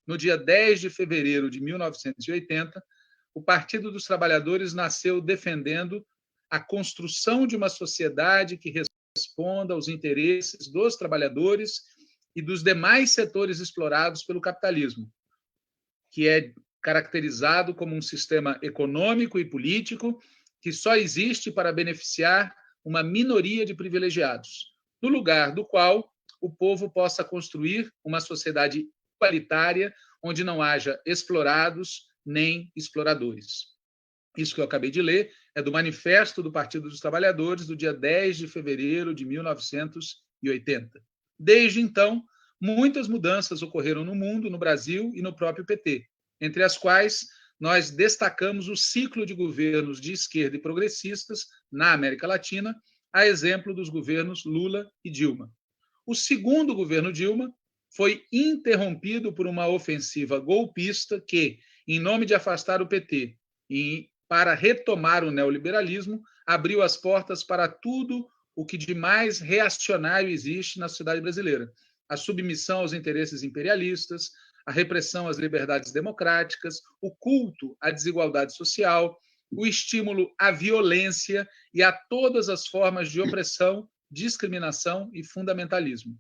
no dia 10 de fevereiro de 1980, o Partido dos Trabalhadores nasceu defendendo a construção de uma sociedade que responda aos interesses dos trabalhadores e dos demais setores explorados pelo capitalismo, que é caracterizado como um sistema econômico e político que só existe para beneficiar uma minoria de privilegiados, no lugar do qual o povo possa construir uma sociedade igualitária onde não haja explorados nem exploradores. Isso que eu acabei de ler é do Manifesto do Partido dos Trabalhadores, do dia 10 de fevereiro de 1980. Desde então, muitas mudanças ocorreram no mundo, no Brasil e no próprio PT, entre as quais nós destacamos o ciclo de governos de esquerda e progressistas na América Latina, a exemplo dos governos Lula e Dilma. O segundo governo Dilma foi interrompido por uma ofensiva golpista que, em nome de afastar o PT e para retomar o neoliberalismo, abriu as portas para tudo o que de mais reacionário existe na sociedade brasileira: a submissão aos interesses imperialistas, a repressão às liberdades democráticas, o culto à desigualdade social, o estímulo à violência e a todas as formas de opressão, discriminação e fundamentalismo.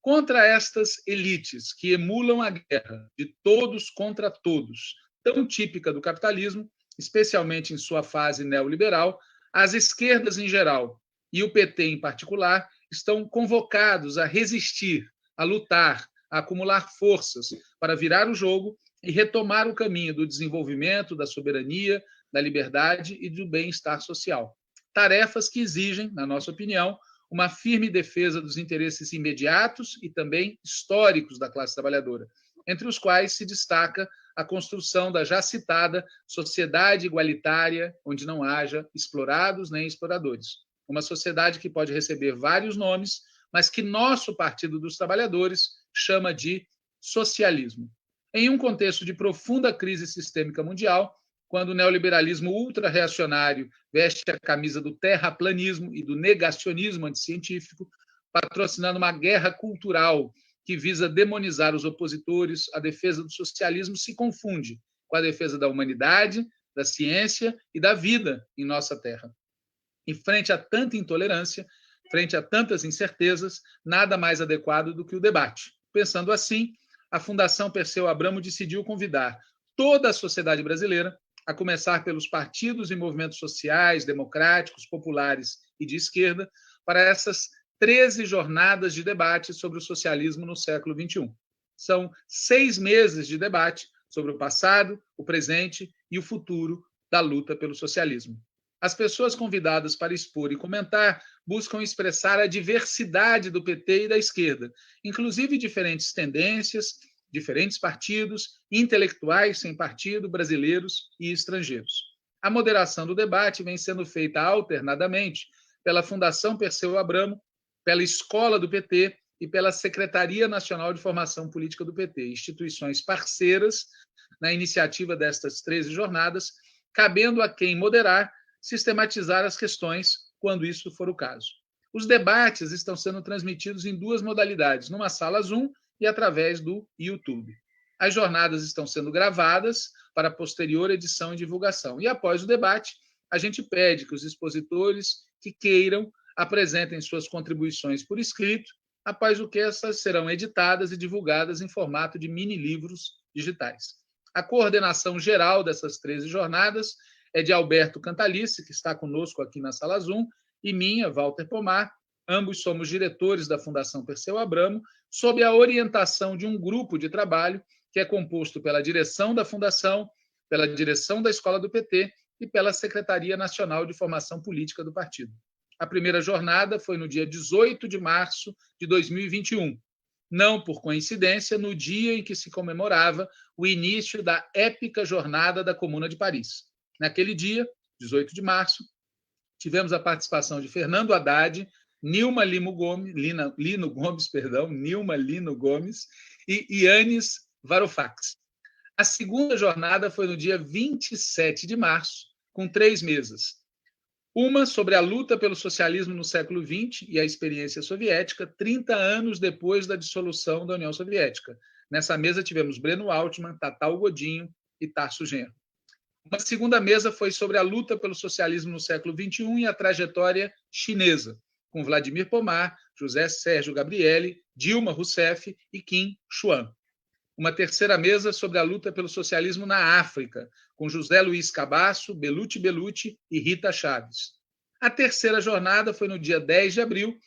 Contra estas elites que emulam a guerra de todos contra todos, tão típica do capitalismo, especialmente em sua fase neoliberal, as esquerdas em geral e o PT em particular estão convocados a resistir, a lutar, a acumular forças para virar o jogo e retomar o caminho do desenvolvimento, da soberania, da liberdade e do bem-estar social. Tarefas que exigem, na nossa opinião, uma firme defesa dos interesses imediatos e também históricos da classe trabalhadora, entre os quais se destaca a construção da já citada sociedade igualitária, onde não haja explorados nem exploradores. Uma sociedade que pode receber vários nomes, mas que nosso Partido dos Trabalhadores chama de socialismo. Em um contexto de profunda crise sistêmica mundial, quando o neoliberalismo ultra-reacionário veste a camisa do terraplanismo e do negacionismo anticientífico, patrocinando uma guerra cultural que visa demonizar os opositores, a defesa do socialismo se confunde com a defesa da humanidade, da ciência e da vida em nossa terra. E frente a tanta intolerância, frente a tantas incertezas, nada mais adequado do que o debate. Pensando assim, a Fundação Perseu Abramo decidiu convidar toda a sociedade brasileira, a começar pelos partidos e movimentos sociais, democráticos, populares e de esquerda, para essas 13 jornadas de debate sobre o socialismo no século XXI. São 6 meses de debate sobre o passado, o presente e o futuro da luta pelo socialismo. As pessoas convidadas para expor e comentar buscam expressar a diversidade do PT e da esquerda, inclusive diferentes tendências, diferentes partidos, intelectuais sem partido, brasileiros e estrangeiros. A moderação do debate vem sendo feita alternadamente pela Fundação Perseu Abramo, pela Escola do PT e pela Secretaria Nacional de Formação Política do PT, instituições parceiras na iniciativa destas 13 jornadas, cabendo a quem moderar sistematizar as questões quando isso for o caso. Os debates estão sendo transmitidos em 2 modalidades, numa sala Zoom e através do YouTube. As jornadas estão sendo gravadas para posterior edição e divulgação. E após o debate, a gente pede que os expositores que queiram apresentem suas contribuições por escrito, após o que essas serão editadas e divulgadas em formato de mini-livros digitais. A coordenação geral dessas 13 jornadas é de Alberto Cantalice, que está conosco aqui na sala Zoom, e minha, Walter Pomar. Ambos somos diretores da Fundação Perseu Abramo, sob a orientação de um grupo de trabalho que é composto pela direção da Fundação, pela direção da Escola do PT e pela Secretaria Nacional de Formação Política do Partido. A primeira jornada foi no dia 18 de março de 2021, não por coincidência, no dia em que se comemorava o início da épica Jornada da Comuna de Paris. Naquele dia, 18 de março, tivemos a participação de Fernando Haddad, Nilma Lino Gomes e Yannis Varoufakis. A segunda jornada foi no dia 27 de março, com 3 mesas. Uma sobre a luta pelo socialismo no século XX e a experiência soviética, 30 anos depois da dissolução da União Soviética, Nessa mesa tivemos Breno Altman, Tatal Godinho e Tarso Genro. Uma segunda mesa foi sobre a luta pelo socialismo no século XXI e a trajetória chinesa, com Vladimir Pomar, José Sérgio Gabrielli, Dilma Rousseff e Kim Chuan. Uma terceira mesa sobre a luta pelo socialismo na África, com José Luiz Cabasso, Beluti Beluti e Rita Chaves. A terceira jornada foi no dia 10 de abril,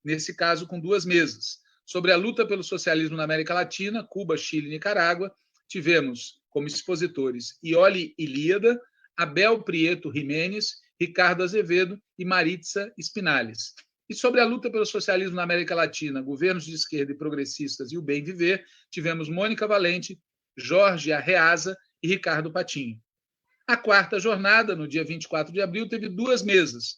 nesse caso com duas mesas. Sobre a luta pelo socialismo na América Latina, Cuba, Chile e Nicarágua, tivemos como expositores Ioli Ilíada, Abel Prieto Jiménez, Ricardo Azevedo e Maritza Spinales. E sobre a luta pelo socialismo na América Latina, governos de esquerda e progressistas e o bem viver, tivemos Mônica Valente, Jorge Arreaza e Ricardo Patinho. A quarta jornada, no dia 24 de abril, teve duas mesas,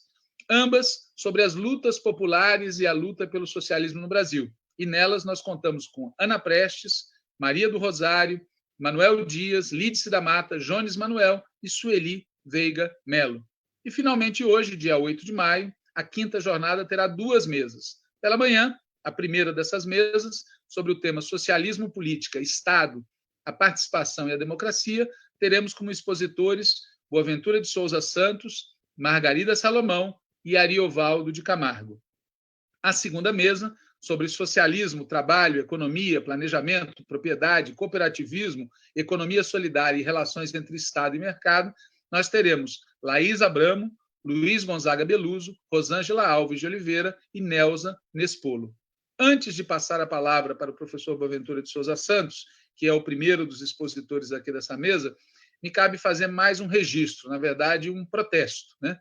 ambas sobre as lutas populares e a luta pelo socialismo no Brasil. E nelas nós contamos com Ana Prestes, Maria do Rosário, Manuel Dias, Lídice da Mata, Jones Manuel e Sueli Veiga Melo. E, finalmente, hoje, dia 8 de maio, a quinta jornada terá duas mesas. Pela manhã, a primeira dessas mesas, sobre o tema Socialismo, Política, Estado, a Participação e a Democracia, teremos como expositores Boaventura de Souza Santos, Margarida Salomão e Ariovaldo de Camargo. A segunda mesa, sobre socialismo, trabalho, economia, planejamento, propriedade, cooperativismo, economia solidária e relações entre Estado e mercado, nós teremos Laís Abramo, Luiz Gonzaga Beluso, Rosângela Alves de Oliveira e Nelza Nespolo. Antes de passar a palavra para o professor Boaventura de Souza Santos, que é o primeiro dos expositores aqui dessa mesa, me cabe fazer mais um registro, na verdade, um protesto, né?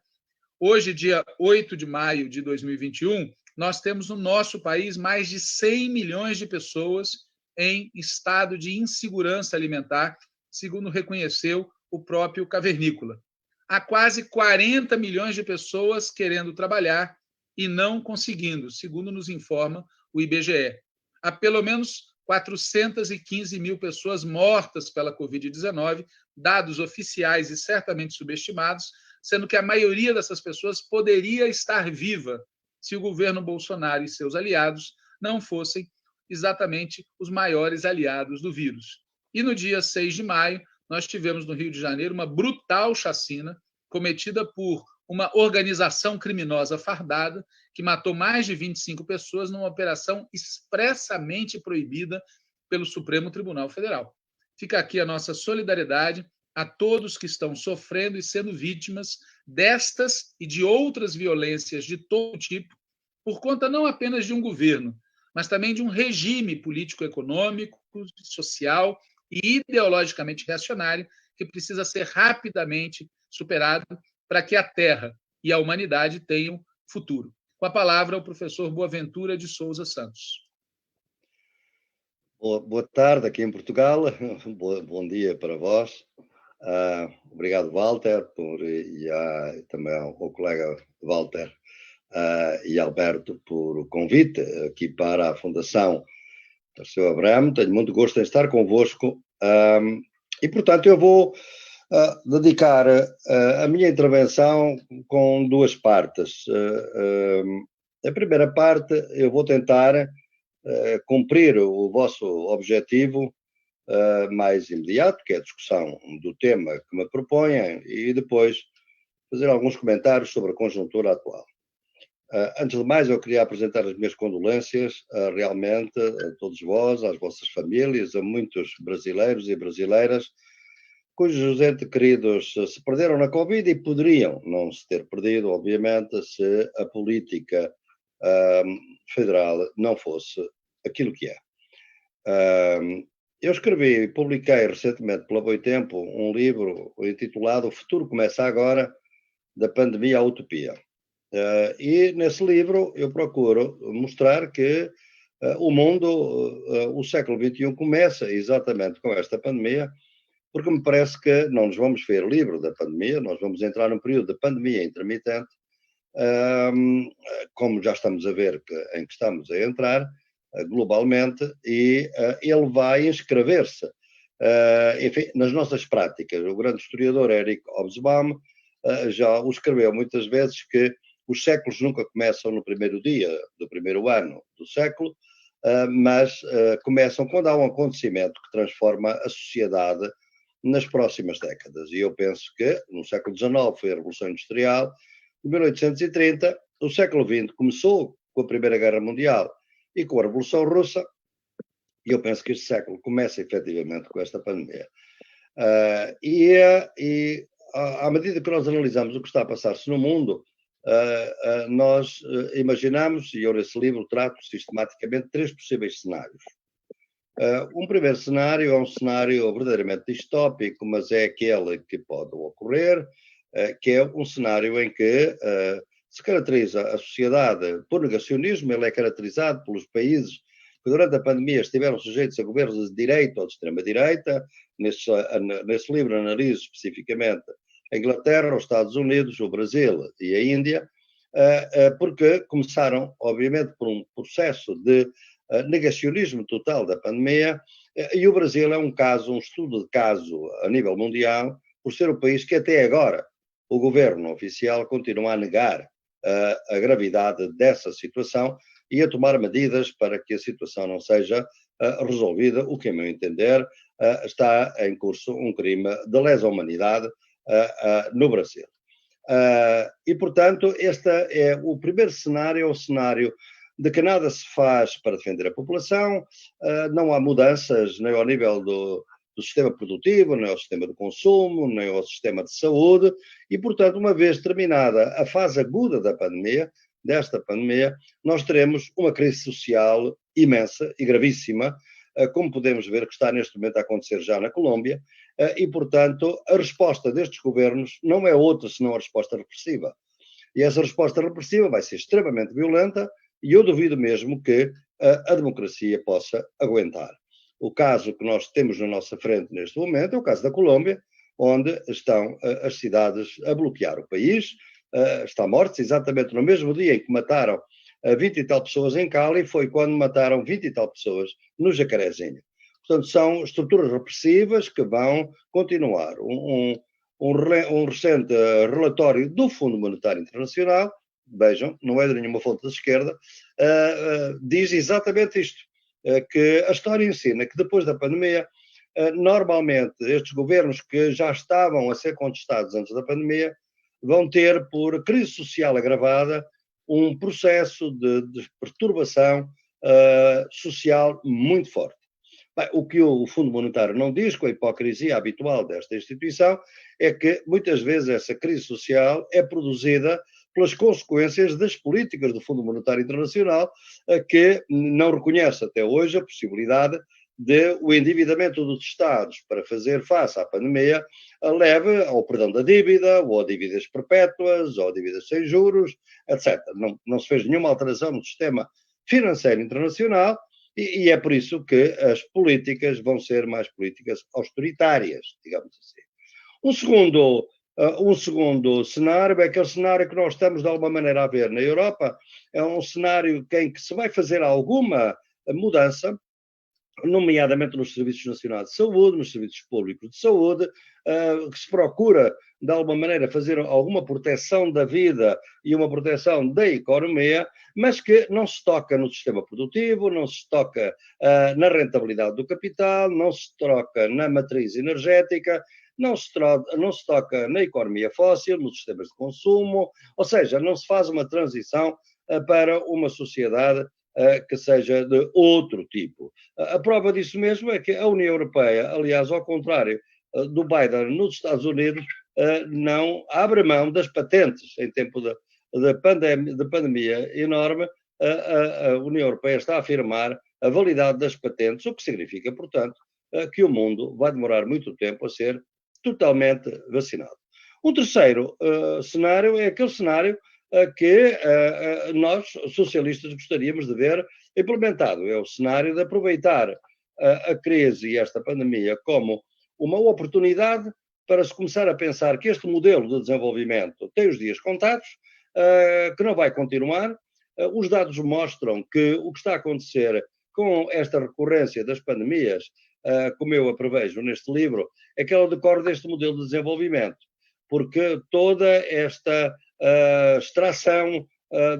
Hoje, dia 8 de maio de 2021, nós temos no nosso país mais de 100 milhões de pessoas em estado de insegurança alimentar, segundo reconheceu o próprio Cavernícola. Há quase 40 milhões de pessoas querendo trabalhar e não conseguindo, segundo nos informa o IBGE. Há pelo menos 415 mil pessoas mortas pela Covid-19, dados oficiais e certamente subestimados, sendo que a maioria dessas pessoas poderia estar viva se o governo Bolsonaro e seus aliados não fossem exatamente os maiores aliados do vírus. E no dia 6 de maio, nós tivemos no Rio de Janeiro uma brutal chacina cometida por uma organização criminosa fardada que matou mais de 25 pessoas numa operação expressamente proibida pelo Supremo Tribunal Federal. Fica aqui a nossa solidariedade a todos que estão sofrendo e sendo vítimas destas e de outras violências de todo tipo, por conta não apenas de um governo, mas também de um regime político-econômico, social e ideologicamente reacionário que precisa ser rapidamente superado para que a Terra e a humanidade tenham futuro. Com a palavra, o professor Boaventura de Souza Santos. Boa tarde aqui em Portugal, bom dia para vós. Obrigado, Walter, e também ao colega Walter e Alberto por o convite aqui para a Fundação Terceiro Abramo. Tenho muito gosto em estar convosco e, portanto, eu vou dedicar a minha intervenção com duas partes. A primeira parte, eu vou tentar cumprir o vosso objetivo mais imediato, que é a discussão do tema que me propõem, e depois fazer alguns comentários sobre a conjuntura atual. Antes de mais, eu queria apresentar as minhas condolências realmente a todos vós, às vossas famílias, a muitos brasileiros e brasileiras cujos entes queridos se perderam na Covid e poderiam não se ter perdido, obviamente, se a política federal não fosse aquilo que é. Eu escrevi e publiquei recentemente, pela Boitempo, um livro intitulado O Futuro Começa Agora, da Pandemia à Utopia. E nesse livro eu procuro mostrar que o mundo, o século XXI, começa exatamente com esta pandemia, porque me parece que não nos vamos ver livre da pandemia, nós vamos entrar num período de pandemia intermitente, como já estamos a ver em que estamos a entrar globalmente, e ele vai inscrever-se, enfim, nas nossas práticas. O grande historiador Eric Hobsbawm já o escreveu muitas vezes que os séculos nunca começam no primeiro dia do primeiro ano do século, mas começam quando há um acontecimento que transforma a sociedade nas próximas décadas. E eu penso que no século XIX foi a Revolução Industrial, em 1830, o século XX começou com a Primeira Guerra Mundial e com a Revolução Russa, e eu penso que este século começa efetivamente com esta pandemia. E à medida que nós analisamos o que está a passar-se no mundo, nós imaginamos, e eu nesse livro trato sistematicamente 3 possíveis cenários. Um primeiro cenário é um cenário verdadeiramente distópico, mas é aquele que pode ocorrer, que é um cenário em que se caracteriza a sociedade por negacionismo. Ele é caracterizado pelos países que durante a pandemia estiveram sujeitos a governos de direita ou de extrema-direita. Nesse livro analiso especificamente a Inglaterra, os Estados Unidos, o Brasil e a Índia, porque começaram, obviamente, por um processo de negacionismo total da pandemia, e o Brasil é um estudo de caso a nível mundial, por ser o país que até agora o governo oficial continua a negar a gravidade dessa situação e a tomar medidas para que a situação não seja resolvida, o que, a meu entender, está em curso um crime de lesa humanidade no Brasil. E, portanto, este é o primeiro cenário, o cenário de que nada se faz para defender a população, não há mudanças nem ao nível do sistema produtivo, nem ao sistema de consumo, nem ao sistema de saúde, e, portanto, uma vez terminada a fase aguda desta pandemia, nós teremos uma crise social imensa e gravíssima, como podemos ver que está neste momento a acontecer já na Colômbia, e, portanto, a resposta destes governos não é outra senão a resposta repressiva. E essa resposta repressiva vai ser extremamente violenta, e eu duvido mesmo que a democracia possa aguentar. O caso que nós temos na nossa frente neste momento é o caso da Colômbia, onde estão as cidades a bloquear o país. Está mortos exatamente no mesmo dia em que mataram 20 e tal pessoas em Cali, foi quando mataram 20 e tal pessoas no Jacarezinho. Portanto, são estruturas repressivas que vão continuar. Um recente relatório do Fundo Monetário Internacional, vejam, não é de nenhuma fonte da esquerda, diz exatamente isto, que a história ensina que depois da pandemia, normalmente estes governos que já estavam a ser contestados antes da pandemia, vão ter, por crise social agravada, um processo de perturbação social muito forte. Bem, o que o Fundo Monetário não diz, com a hipocrisia habitual desta instituição, é que muitas vezes essa crise social é produzida pelas consequências das políticas do Fundo Monetário Internacional, que não reconhece até hoje a possibilidade de o endividamento dos Estados para fazer face à pandemia leve ao perdão da dívida, ou a dívidas perpétuas, ou a dívidas sem juros, etc. Não se fez nenhuma alteração no sistema financeiro internacional, e é por isso que as políticas vão ser mais políticas austeritárias, digamos assim. Um segundo cenário é aquele cenário que nós estamos de alguma maneira a ver na Europa, é um cenário em que se vai fazer alguma mudança, nomeadamente nos Serviços Nacionais de Saúde, nos Serviços Públicos de Saúde, que se procura, de alguma maneira, fazer alguma proteção da vida e uma proteção da economia, mas que não se toca no sistema produtivo, não se toca na rentabilidade do capital, não se toca na matriz energética, não se toca na economia fóssil, nos sistemas de consumo, ou seja, não se faz uma transição para uma sociedade que seja de outro tipo. A prova disso mesmo é que a União Europeia, aliás, ao contrário do Biden nos Estados Unidos, não abre mão das patentes em tempo de pandemia enorme. A União Europeia está a afirmar a validade das patentes, o que significa, portanto, que o mundo vai demorar muito tempo a ser totalmente vacinado. Um terceiro cenário é aquele cenário que nós, socialistas, gostaríamos de ver implementado. É o cenário de aproveitar a crise e esta pandemia como uma oportunidade para se começar a pensar que este modelo de desenvolvimento tem os dias contados, que não vai continuar. Os dados mostram que o que está a acontecer com esta recorrência das pandemias, como eu a prevejo neste livro, é que ela decorre deste modelo de desenvolvimento, porque toda esta extração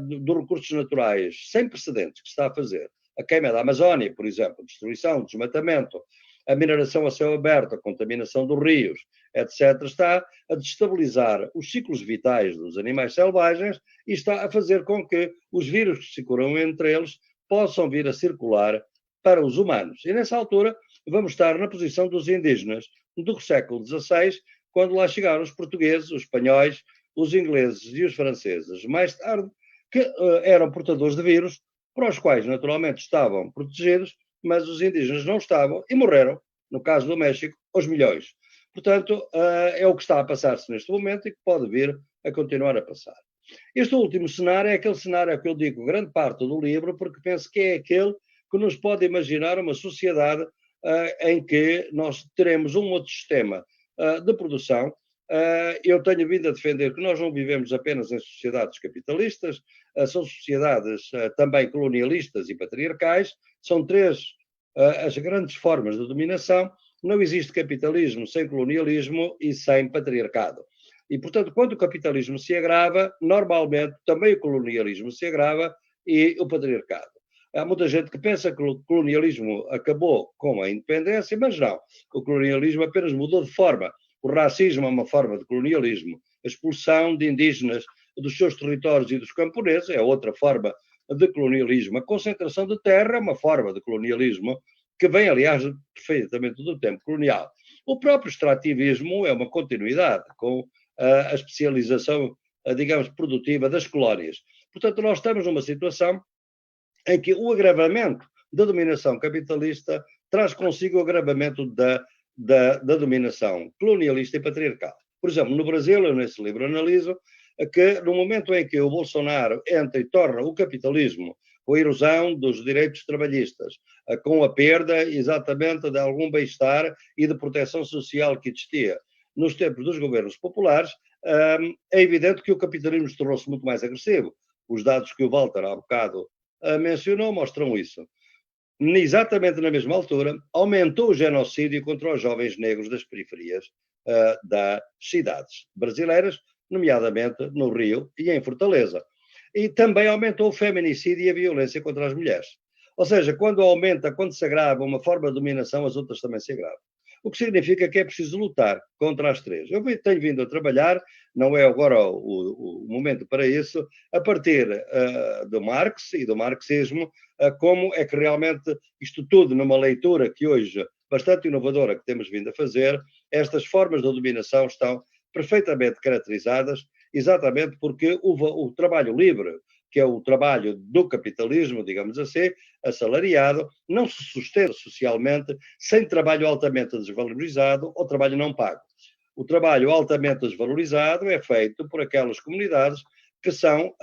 dos recursos naturais sem precedentes que se está a fazer a queima da Amazónia, por exemplo, destruição, desmatamento, a mineração a céu aberto, a contaminação dos rios, etc., está a destabilizar os ciclos vitais dos animais selvagens e está a fazer com que os vírus que circulam entre eles possam vir a circular para os humanos. E nessa altura vamos estar na posição dos indígenas do século XVI, quando lá chegaram os portugueses, os espanhóis, os ingleses e os franceses, mais tarde, que eram portadores de vírus, para os quais naturalmente estavam protegidos, mas os indígenas não estavam e morreram, no caso do México, aos milhões. Portanto, é o que está a passar-se neste momento e que pode vir a continuar a passar. Este último cenário é aquele cenário que eu digo grande parte do livro, porque penso que é aquele que nos pode imaginar uma sociedade em que nós teremos um outro sistema de produção. Eu tenho vindo a defender que nós não vivemos apenas em sociedades capitalistas, são sociedades também colonialistas e patriarcais, são três as grandes formas de dominação. Não existe capitalismo sem colonialismo e sem patriarcado. E, portanto, quando o capitalismo se agrava, normalmente também o colonialismo se agrava e o patriarcado. Há muita gente que pensa que o colonialismo acabou com a independência, mas não. O colonialismo apenas mudou de forma. O racismo é uma forma de colonialismo. A expulsão de indígenas dos seus territórios e dos camponeses é outra forma de colonialismo. A concentração de terra é uma forma de colonialismo que vem, aliás, perfeitamente do tempo colonial. O próprio extrativismo é uma continuidade com a especialização, digamos, produtiva das colónias. Portanto, nós estamos numa situação em que o agravamento da dominação capitalista traz consigo o agravamento da dominação colonialista e patriarcal. Por exemplo, no Brasil, eu nesse livro analiso que no momento em que o Bolsonaro entra e torna o capitalismo com a erosão dos direitos trabalhistas, com a perda exatamente de algum bem-estar e de proteção social que existia nos tempos dos governos populares, é evidente que o capitalismo tornou-se muito mais agressivo. Os dados que o Walter há bocado mencionou mostram isso. Exatamente na mesma altura, aumentou o genocídio contra os jovens negros das periferias das cidades brasileiras, nomeadamente no Rio e em Fortaleza. E também aumentou o feminicídio e a violência contra as mulheres. Ou seja, quando se agrava uma forma de dominação, as outras também se agravam. O que significa que é preciso lutar contra as três. Eu tenho vindo a trabalhar, não é agora o momento para isso, a partir do Marx e do marxismo, como é que realmente isto tudo, numa leitura que hoje bastante inovadora que temos vindo a fazer, estas formas de dominação estão perfeitamente caracterizadas, exatamente porque o trabalho livre, que é o trabalho do capitalismo, digamos assim, assalariado, não se sustenta socialmente sem trabalho altamente desvalorizado ou trabalho não pago. O trabalho altamente desvalorizado é feito por aquelas comunidades que são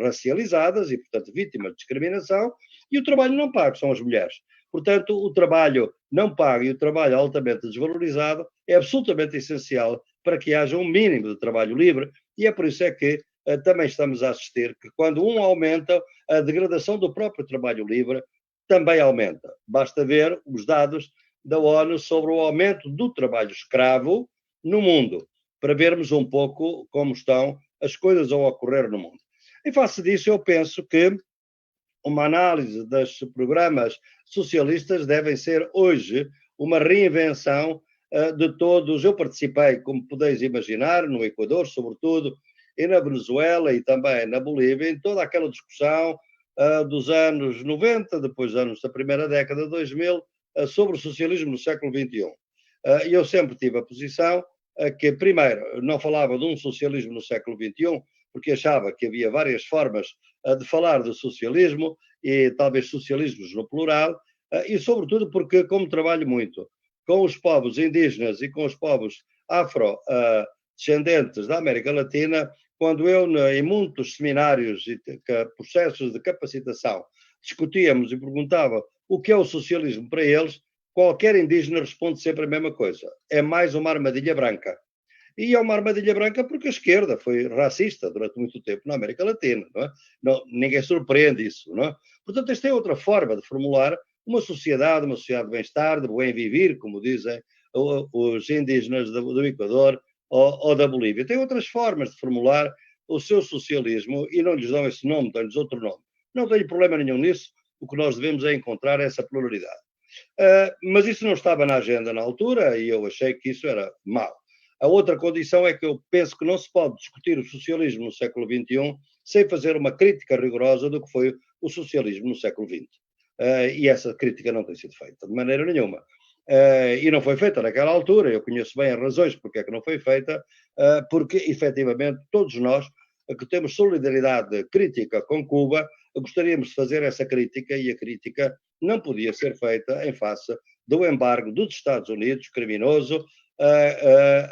racializadas e, portanto, vítimas de discriminação, e o trabalho não pago são as mulheres. Portanto, o trabalho não pago e o trabalho altamente desvalorizado é absolutamente essencial para que haja um mínimo de trabalho livre, e é por isso é que também estamos a assistir que quando aumenta, a degradação do próprio trabalho livre também aumenta. Basta ver os dados da ONU sobre o aumento do trabalho escravo no mundo, para vermos um pouco como estão as coisas a ocorrer no mundo. Em face disso, eu penso que uma análise dos programas socialistas devem ser hoje uma reinvenção de todos. Eu participei, como podeis imaginar, no Equador, sobretudo, e na Venezuela e também na Bolívia, em toda aquela discussão dos anos 90, depois anos da primeira década de 2000, sobre o socialismo no século XXI. E eu sempre tive a posição que, primeiro, não falava de um socialismo no século XXI, porque achava que havia várias formas de falar do socialismo, e talvez socialismos no plural, e sobretudo porque, como trabalho muito com os povos indígenas e com os povos afrodescendentes da América Latina, quando eu, em muitos seminários e processos de capacitação, discutíamos e perguntava o que é o socialismo para eles, qualquer indígena responde sempre a mesma coisa: é mais uma armadilha branca. E é uma armadilha branca porque a esquerda foi racista durante muito tempo na América Latina, não é? Não, ninguém surpreende isso, não é? Portanto, esta é outra forma de formular uma sociedade de bem-estar, de bem viver, como dizem os indígenas do Equador ou da Bolívia. Tem outras formas de formular o seu socialismo e não lhes dão esse nome, dão-lhes outro nome. Não tenho problema nenhum nisso. O que nós devemos é encontrar essa pluralidade. Mas isso não estava na agenda na altura e eu achei que isso era mau. A outra condição é que eu penso que não se pode discutir o socialismo no século XXI sem fazer uma crítica rigorosa do que foi o socialismo no século XX. E essa crítica não tem sido feita de maneira nenhuma. E não foi feita naquela altura. Eu conheço bem as razões porque é que não foi feita, porque efetivamente todos nós que temos solidariedade crítica com Cuba, gostaríamos de fazer essa crítica e a crítica não podia ser feita em face do embargo dos Estados Unidos, criminoso,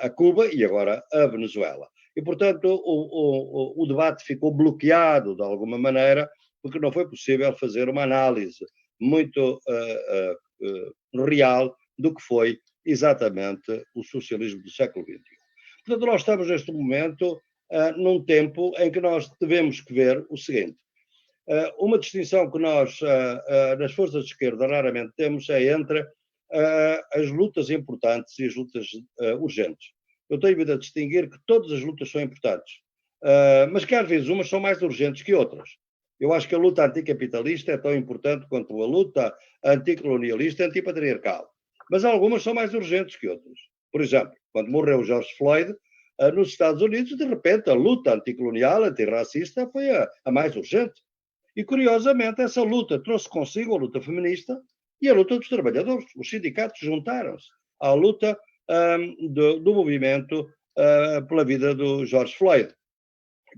a Cuba e agora a Venezuela. E, portanto, o debate ficou bloqueado de alguma maneira, porque não foi possível fazer uma análise muito real do que foi exatamente o socialismo do século XXI. Portanto, nós estamos neste momento num tempo em que nós devemos que ver o seguinte. Uma distinção que nós, nas forças de esquerda, raramente temos é entre as lutas importantes e as lutas urgentes. Eu tenho vindo a distinguir que todas as lutas são importantes, mas que às vezes umas são mais urgentes que outras. Eu acho que a luta anticapitalista é tão importante quanto a luta anticolonialista e antipatriarcal, mas algumas são mais urgentes que outras. Por exemplo, quando morreu George Floyd, nos Estados Unidos, de repente, a luta anticolonial, antirracista foi a mais urgente. E, curiosamente, essa luta trouxe consigo a luta feminista e a luta dos trabalhadores. Os sindicatos juntaram-se à luta do movimento pela vida do George Floyd,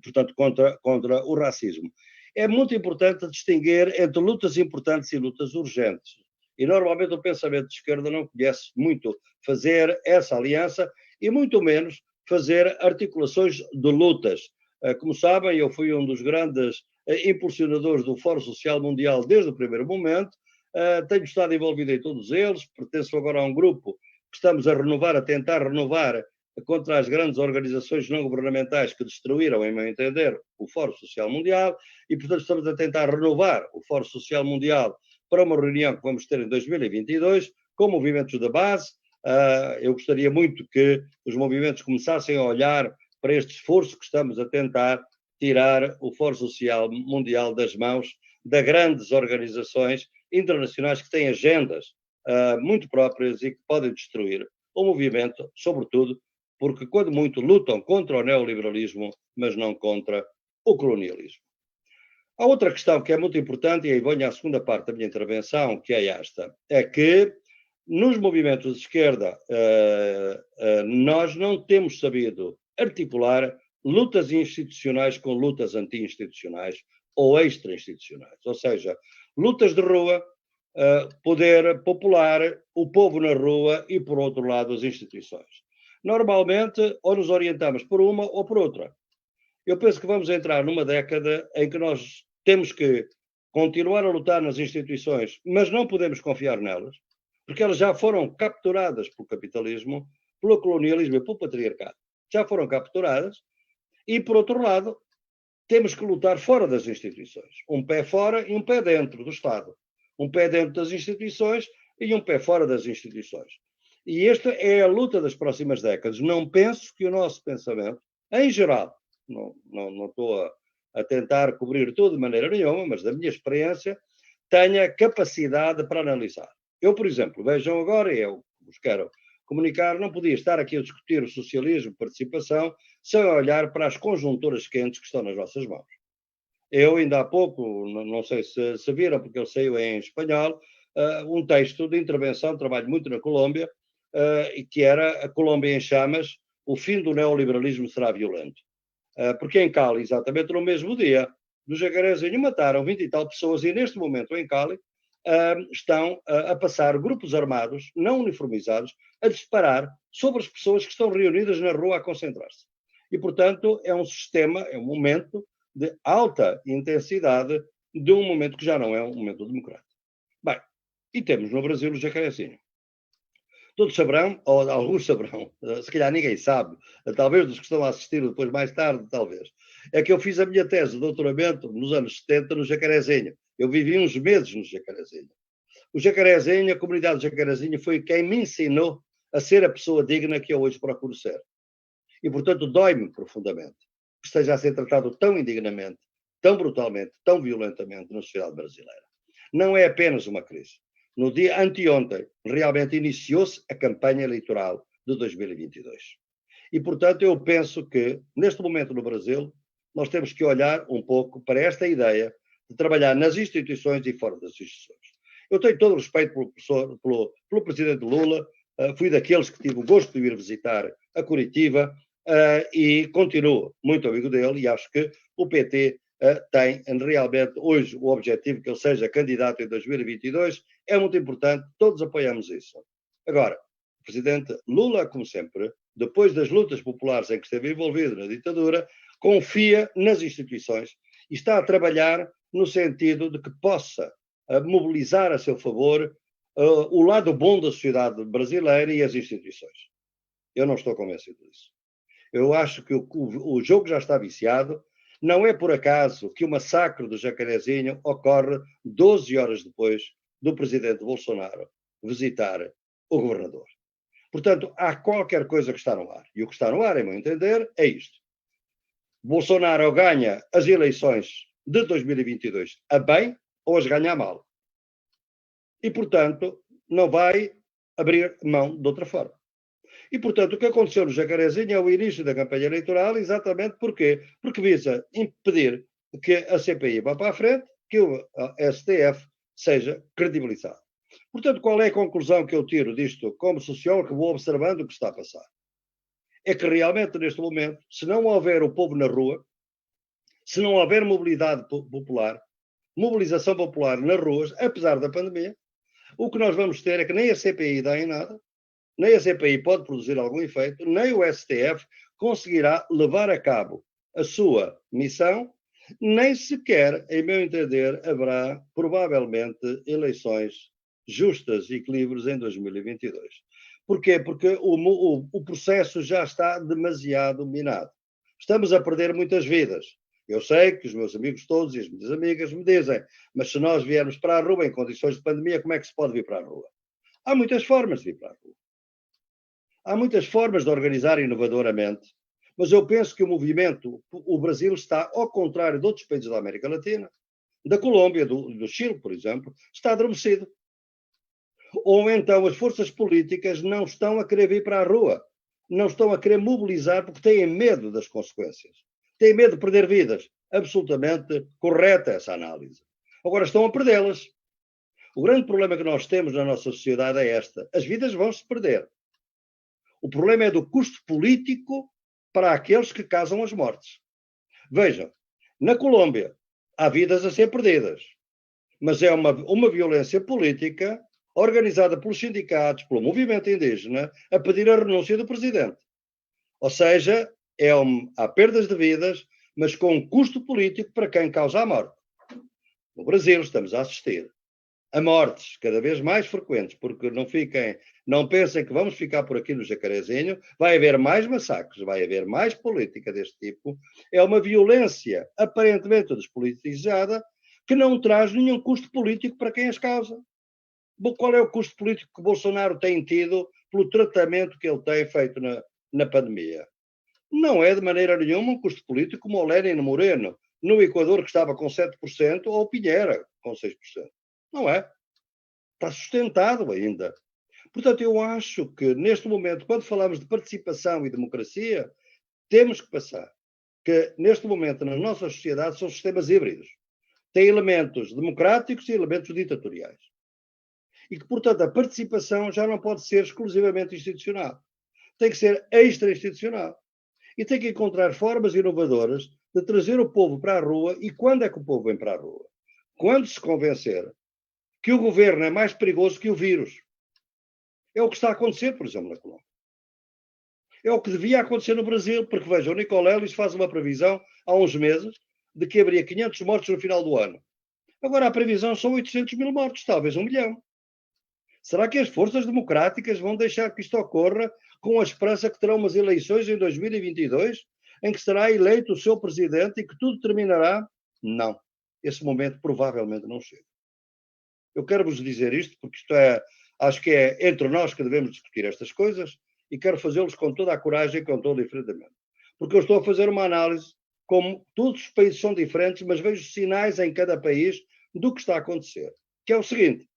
portanto, contra o racismo. É muito importante distinguir entre lutas importantes e lutas urgentes. E, normalmente, o pensamento de esquerda não conhece muito fazer essa aliança e, muito menos, fazer articulações de lutas. Como sabem, eu fui um dos grandes impulsionadores do Fórum Social Mundial desde o primeiro momento, tenho estado envolvido em todos eles, pertenço agora a um grupo que estamos a tentar renovar contra as grandes organizações não governamentais que destruíram, em meu entender, o Fórum Social Mundial, e portanto estamos a tentar renovar o Fórum Social Mundial para uma reunião que vamos ter em 2022, com movimentos da base. Eu gostaria muito que os movimentos começassem a olhar para este esforço que estamos a tentar tirar o Fórum Social Mundial das mãos de grandes organizações internacionais que têm agendas muito próprias e que podem destruir o movimento, sobretudo porque, quando muito, lutam contra o neoliberalismo, mas não contra o colonialismo. Há outra questão que é muito importante, e aí venho à segunda parte da minha intervenção, que é esta, é que nos movimentos de esquerda nós não temos sabido articular lutas institucionais com lutas anti-institucionais ou extra-institucionais, ou seja, lutas de rua, poder popular, o povo na rua e, por outro lado, as instituições. Normalmente, ou nos orientamos por uma ou por outra. Eu penso que vamos entrar numa década em que nós temos que continuar a lutar nas instituições, mas não podemos confiar nelas, porque elas já foram capturadas pelo capitalismo, pelo colonialismo e pelo patriarcado. Já foram capturadas. E, por outro lado, temos que lutar fora das instituições. Um pé fora e um pé dentro do Estado. Um pé dentro das instituições e um pé fora das instituições. E esta é a luta das próximas décadas. Não penso que o nosso pensamento, em geral, não estou a tentar cobrir tudo de maneira nenhuma, mas da minha experiência, tenha capacidade para analisar. Eu, por exemplo, vejam agora, eu vos quero comunicar, não podia estar aqui a discutir o socialismo, participação, sem olhar para as conjunturas quentes que estão nas nossas mãos. Eu, ainda há pouco, não sei se viram, porque ele saiu em espanhol, um texto de intervenção, trabalho muito na Colômbia, que era a Colômbia em chamas, o fim do neoliberalismo será violento. Porque em Cali, exatamente no mesmo dia, do Jacarezinho mataram 20 e tal pessoas e neste momento em Cali estão a passar grupos armados, não uniformizados, a disparar sobre as pessoas que estão reunidas na rua a concentrar-se. E, portanto, é um sistema, é um momento de alta intensidade de um momento que já não é um momento democrático. Bem, e temos no Brasil o Jacarezinho. Todos saberão, ou alguns saberão, se calhar ninguém sabe, talvez dos que estão a assistir depois mais tarde, talvez, é que eu fiz a minha tese de doutoramento nos anos 70 no Jacarezinho. Eu vivi uns meses no Jacarezinho. O Jacarezinho, a comunidade do Jacarezinho foi quem me ensinou a ser a pessoa digna que eu hoje procuro ser. E, portanto, dói-me profundamente que esteja a ser tratado tão indignamente tão brutalmente, tão violentamente na sociedade brasileira. Não é apenas uma crise. No dia anteontem, realmente iniciou-se a campanha eleitoral de 2022. E, portanto, eu penso que, neste momento no Brasil, nós temos que olhar um pouco para esta ideia de trabalhar nas instituições e fora das instituições. Eu tenho todo o respeito pelo presidente Lula, fui daqueles que tive o gosto de ir visitar a Curitiba e continuo muito amigo dele e acho que o PT tem realmente hoje o objetivo que ele seja candidato em 2022, é muito importante, todos apoiamos isso. Agora, o presidente Lula, como sempre, depois das lutas populares em que esteve envolvido na ditadura, confia nas instituições e está a trabalhar no sentido de que possa mobilizar a seu favor o lado bom da sociedade brasileira e as instituições. Eu não estou convencido disso. Eu acho que o jogo já está viciado. Não é por acaso que o massacre do Jacarezinho ocorre 12 horas depois do presidente Bolsonaro visitar o governador. Portanto, há qualquer coisa que está no ar. E o que está no ar, em meu entender, é isto. Bolsonaro ganha as eleições de 2022 a bem ou as ganha a mal. E, portanto, não vai abrir mão de outra forma. E, portanto, o que aconteceu no Jacarezinho é o início da campanha eleitoral, exatamente porquê? Porque visa impedir que a CPI vá para a frente, que o STF seja credibilizado. Portanto, qual é a conclusão que eu tiro disto como sociólogo que vou observando o que está a passar? É que realmente, neste momento, se não houver o povo na rua, se não houver mobilidade popular, mobilização popular nas ruas, apesar da pandemia, o que nós vamos ter é que nem a CPI dá em nada, nem a CPI pode produzir algum efeito, nem o STF conseguirá levar a cabo a sua missão, nem sequer, em meu entender, haverá provavelmente eleições justas e livres em 2022. Porquê? Porque o processo já está demasiado minado. Estamos a perder muitas vidas. Eu sei que os meus amigos todos e as minhas amigas me dizem, mas se nós viermos para a rua em condições de pandemia, como é que se pode vir para a rua? Há muitas formas de vir para a rua. Há muitas formas de organizar inovadoramente, mas eu penso que o movimento, o Brasil está, ao contrário de outros países da América Latina, da Colômbia, do Chile, por exemplo, está adormecido. Ou então as forças políticas não estão a querer vir para a rua, não estão a querer mobilizar porque têm medo das consequências, têm medo de perder vidas. Absolutamente correta essa análise. Agora estão a perdê-las. O grande problema que nós temos na nossa sociedade é esta: as vidas vão se perder. O problema é do custo político para aqueles que causam as mortes. Vejam, na Colômbia há vidas a ser perdidas, mas é uma violência política organizada pelos sindicatos, pelo movimento indígena, a pedir a renúncia do presidente. Ou seja, há perdas de vidas, mas com um custo político para quem causa a morte. No Brasil estamos a assistir a mortes cada vez mais frequentes, porque não pensem que vamos ficar por aqui no Jacarezinho, vai haver mais massacres, vai haver mais política deste tipo. É uma violência aparentemente despolitizada que não traz nenhum custo político para quem as causa. Qual é o custo político que Bolsonaro tem tido pelo tratamento que ele tem feito na pandemia? Não é de maneira nenhuma um custo político como o Lenin Moreno, no Equador, que estava com 7%, ou o Pinheira, com 6%. Não é? Está sustentado ainda. Portanto, eu acho que, neste momento, quando falamos de participação e democracia, temos que passar que, neste momento, nas nossas sociedades, são sistemas híbridos. Têm elementos democráticos e elementos ditatoriais. E que, portanto, a participação já não pode ser exclusivamente institucional. Tem que ser extra-institucional. E tem que encontrar formas inovadoras de trazer o povo para a rua. E quando é que o povo vem para a rua? Quando se convencer que o governo é mais perigoso que o vírus. É o que está a acontecer, por exemplo, na Colômbia. É o que devia acontecer no Brasil, porque, veja, o Nicoleles faz uma previsão há uns meses de que haveria 500 mortos no final do ano. Agora a previsão são 800 mil mortos, talvez 1 milhão. Será que as forças democráticas vão deixar que isto ocorra com a esperança que terão umas eleições em 2022, em que será eleito o seu presidente e que tudo terminará? Não. Esse momento provavelmente não chega. Eu quero vos dizer isto porque acho que é entre nós que devemos discutir estas coisas e quero fazê-los com toda a coragem e com todo o enfrentamento. Porque eu estou a fazer uma análise como todos os países são diferentes, mas vejo sinais em cada país do que está a acontecer. Que é o seguinte,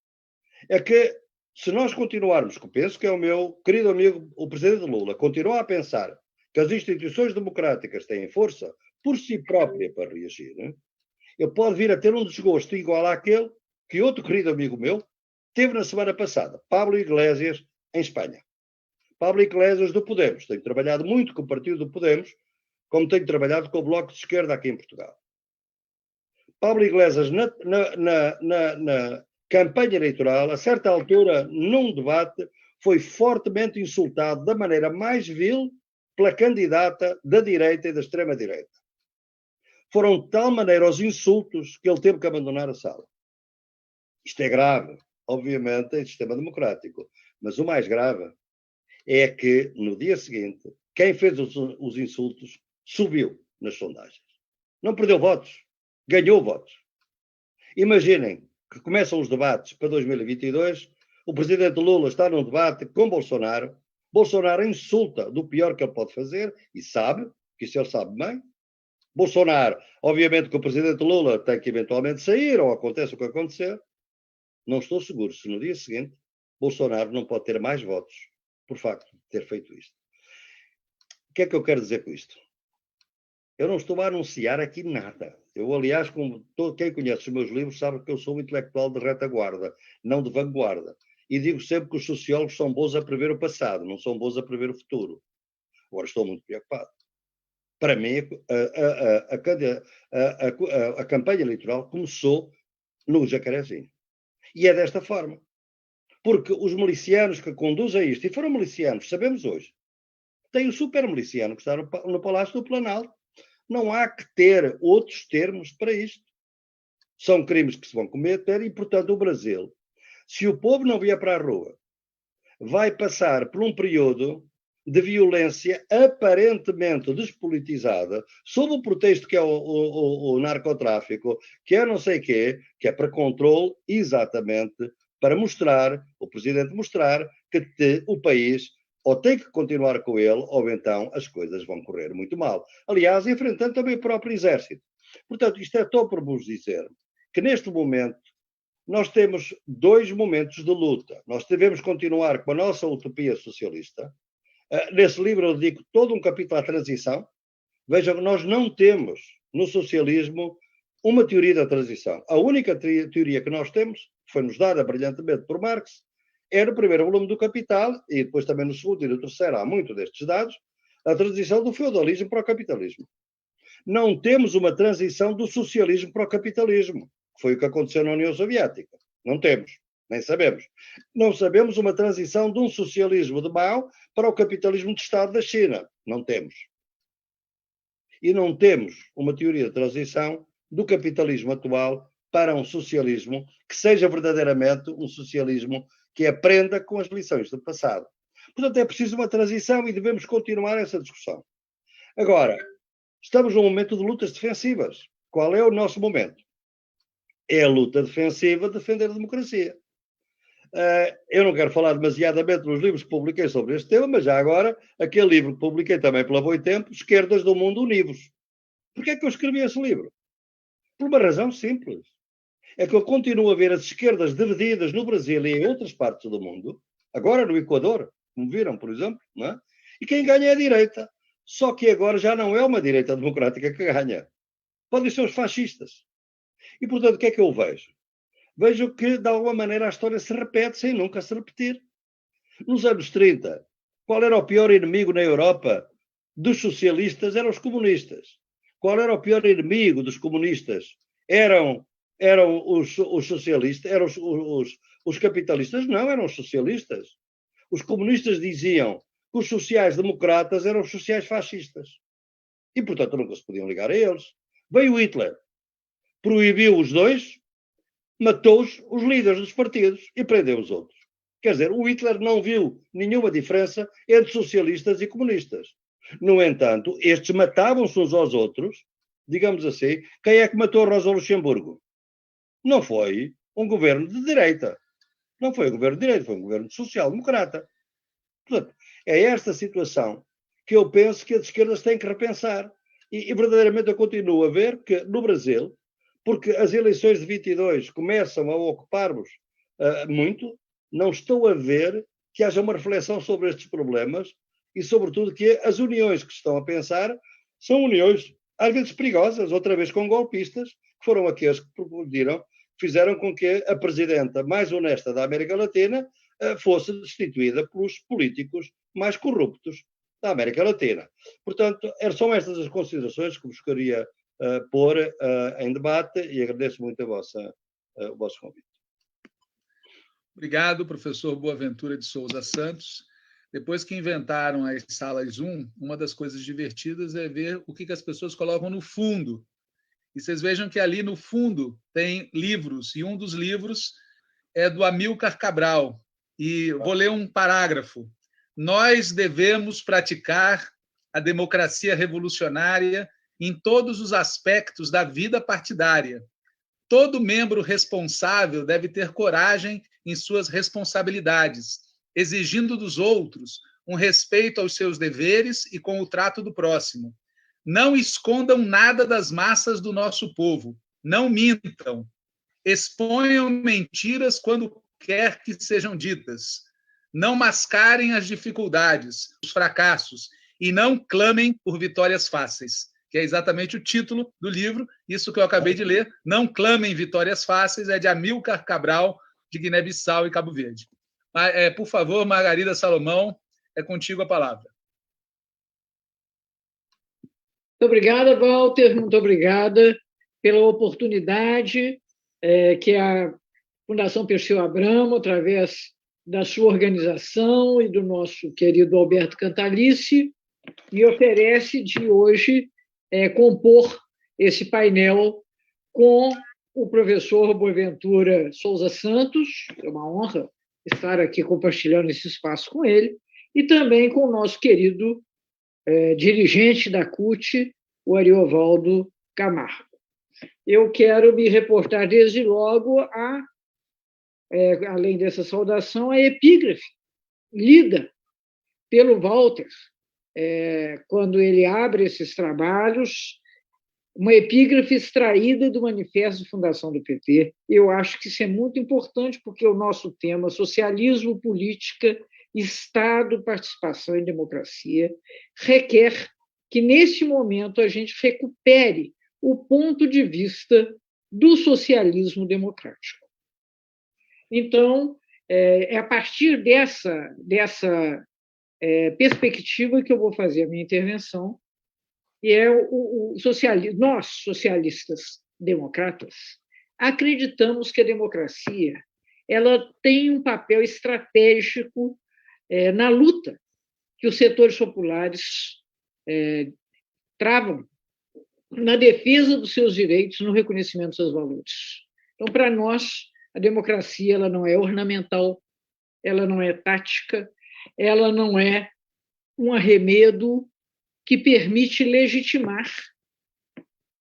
é que se nós continuarmos, que eu penso que é o meu querido amigo, o presidente Lula, continuar a pensar que as instituições democráticas têm força por si própria para reagir, né? Ele pode vir a ter um desgosto igual àquele que outro querido amigo meu teve na semana passada, Pablo Iglesias, em Espanha. Pablo Iglesias do Podemos. Tenho trabalhado muito com o partido do Podemos, como tenho trabalhado com o Bloco de Esquerda aqui em Portugal. Pablo Iglesias, na campanha eleitoral, a certa altura, num debate, foi fortemente insultado da maneira mais vil pela candidata da direita e da extrema-direita. Foram de tal maneira os insultos que ele teve que abandonar a sala. Isto é grave, obviamente, em sistema democrático. Mas o mais grave é que, no dia seguinte, quem fez os insultos subiu nas sondagens. Não perdeu votos, ganhou votos. Imaginem que começam os debates para 2022, o presidente Lula está num debate com Bolsonaro, Bolsonaro insulta do pior que ele pode fazer, e sabe, que isso ele sabe bem. Bolsonaro, obviamente que o presidente Lula tem que eventualmente sair, ou acontece o que acontecer. Não estou seguro se no dia seguinte Bolsonaro não pode ter mais votos por facto de ter feito isto. O que é que eu quero dizer com isto? Eu não estou a anunciar aqui nada. Eu, aliás, quem conhece os meus livros sabe que eu sou um intelectual de retaguarda, não de vanguarda. E digo sempre que os sociólogos são bons a prever o passado, não são bons a prever o futuro. Agora estou muito preocupado. Para mim, a campanha eleitoral começou no Jacarezinho. E é desta forma. Porque os milicianos que conduzem isto, e foram milicianos, sabemos hoje, tem o super miliciano que está no Palácio do Planalto. Não há que ter outros termos para isto. São crimes que se vão cometer e, portanto, o Brasil, se o povo não vier para a rua, vai passar por um período de violência aparentemente despolitizada, sob o pretexto que é o narcotráfico, que é não sei quê, que é para controle, exatamente, para mostrar, o presidente mostrar, que o país ou tem que continuar com ele, ou então as coisas vão correr muito mal. Aliás, enfrentando também o próprio exército. Portanto, isto é só para vos dizer que neste momento nós temos dois momentos de luta. Nós devemos continuar com a nossa utopia socialista. Nesse livro eu dedico todo um capítulo à transição. Vejam que nós não temos no socialismo uma teoria da transição. A única teoria que nós temos, foi-nos dada brilhantemente por Marx, é no primeiro volume do Capital, e depois também no segundo e no terceiro há muito destes dados, a transição do feudalismo para o capitalismo. Não temos uma transição do socialismo para o capitalismo, que foi o que aconteceu na União Soviética. Não temos, nem sabemos. Não sabemos uma transição de um socialismo de Mao para o capitalismo de Estado da China. Não temos. E não temos uma teoria de transição do capitalismo atual para um socialismo que seja verdadeiramente um socialismo que aprenda com as lições do passado. Portanto, é preciso uma transição e devemos continuar essa discussão. Agora, estamos num momento de lutas defensivas. Qual é o nosso momento? É a luta defensiva de defender a democracia. Eu não quero falar demasiadamente nos livros que publiquei sobre este tema, mas já agora, aquele livro que publiquei também pela Boitempo, Esquerdas do Mundo Univos. Porquê é que eu escrevi esse livro? Por uma razão simples. É que eu continuo a ver as esquerdas divididas no Brasil e em outras partes do mundo, agora no Equador, como viram, por exemplo, não é? E quem ganha é a direita. Só que agora já não é uma direita democrática que ganha. Podem ser os fascistas. E, portanto, o que é que eu vejo? Vejo que, de alguma maneira, a história se repete sem nunca se repetir. Nos anos 30, qual era o pior inimigo na Europa dos socialistas? Eram os comunistas. Qual era o pior inimigo dos comunistas? Eram os socialistas, eram os capitalistas? Não, eram os socialistas. Os comunistas diziam que os sociais-democratas eram os sociais-fascistas. E, portanto, nunca se podiam ligar a eles. Veio Hitler, proibiu os dois, matou os líderes dos partidos e prendeu os outros. Quer dizer, o Hitler não viu nenhuma diferença entre socialistas e comunistas. No entanto, estes matavam-se uns aos outros, digamos assim. Quem é que matou Rosa Luxemburgo? Não foi um governo de direita. Não foi um governo de direita, foi um governo social-democrata. Portanto, é esta situação que eu penso que as esquerdas têm que repensar E verdadeiramente eu continuo a ver que no Brasil, porque as eleições de 22 começam a ocupar-vos muito, não estou a ver que haja uma reflexão sobre estes problemas e, sobretudo, que as uniões que estão a pensar são uniões, às vezes perigosas, outra vez com golpistas, que foram aqueles que fizeram com que a presidenta mais honesta da América Latina fosse destituída pelos políticos mais corruptos da América Latina. Portanto, são estas as considerações que vos queria pôr em debate e agradeço muito o vosso convite. Obrigado, professor Boaventura de Souza Santos. Depois que inventaram as salas Zoom, uma das coisas divertidas é ver o que as pessoas colocam no fundo. E vocês vejam que ali no fundo tem livros, e um dos livros é do Amílcar Cabral. E vou ler um parágrafo. Nós devemos praticar a democracia revolucionária em todos os aspectos da vida partidária. Todo membro responsável deve ter coragem em suas responsabilidades, exigindo dos outros um respeito aos seus deveres e com o trato do próximo. Não escondam nada das massas do nosso povo. Não mintam. Exponham mentiras quando quer que sejam ditas. Não mascarem as dificuldades, os fracassos, e não clamem por vitórias fáceis, que é exatamente o título do livro, isso que eu acabei de ler, Não Clamem Vitórias Fáceis, é de Amílcar Cabral, de Guiné-Bissau e Cabo Verde. Por favor, Margarida Salomão, é contigo a palavra. Muito obrigada, Walter, muito obrigada pela oportunidade que a Fundação Perseu Abramo, através da sua organização e do nosso querido Alberto Cantalice, me oferece de hoje compor esse painel com o professor Boaventura Souza Santos, é uma honra estar aqui compartilhando esse espaço com ele, e também com o nosso querido dirigente da CUT, o Ariovaldo Camargo. Eu quero me reportar desde logo além dessa saudação, a epígrafe lida pelo Walter, quando ele abre esses trabalhos, uma epígrafe extraída do Manifesto de Fundação do PT. Eu acho que isso é muito importante, porque o nosso tema, socialismo, política, Estado, participação e democracia, requer que, neste momento, a gente recupere o ponto de vista do socialismo democrático. Então, é a partir dessa perspectiva que eu vou fazer a minha intervenção, e nós, socialistas democratas, acreditamos que a democracia ela tem um papel estratégico na luta que os setores populares travam na defesa dos seus direitos, no reconhecimento dos seus valores. Então, para nós, a democracia ela não é ornamental, ela não é tática, ela não é um arremedo que permite legitimar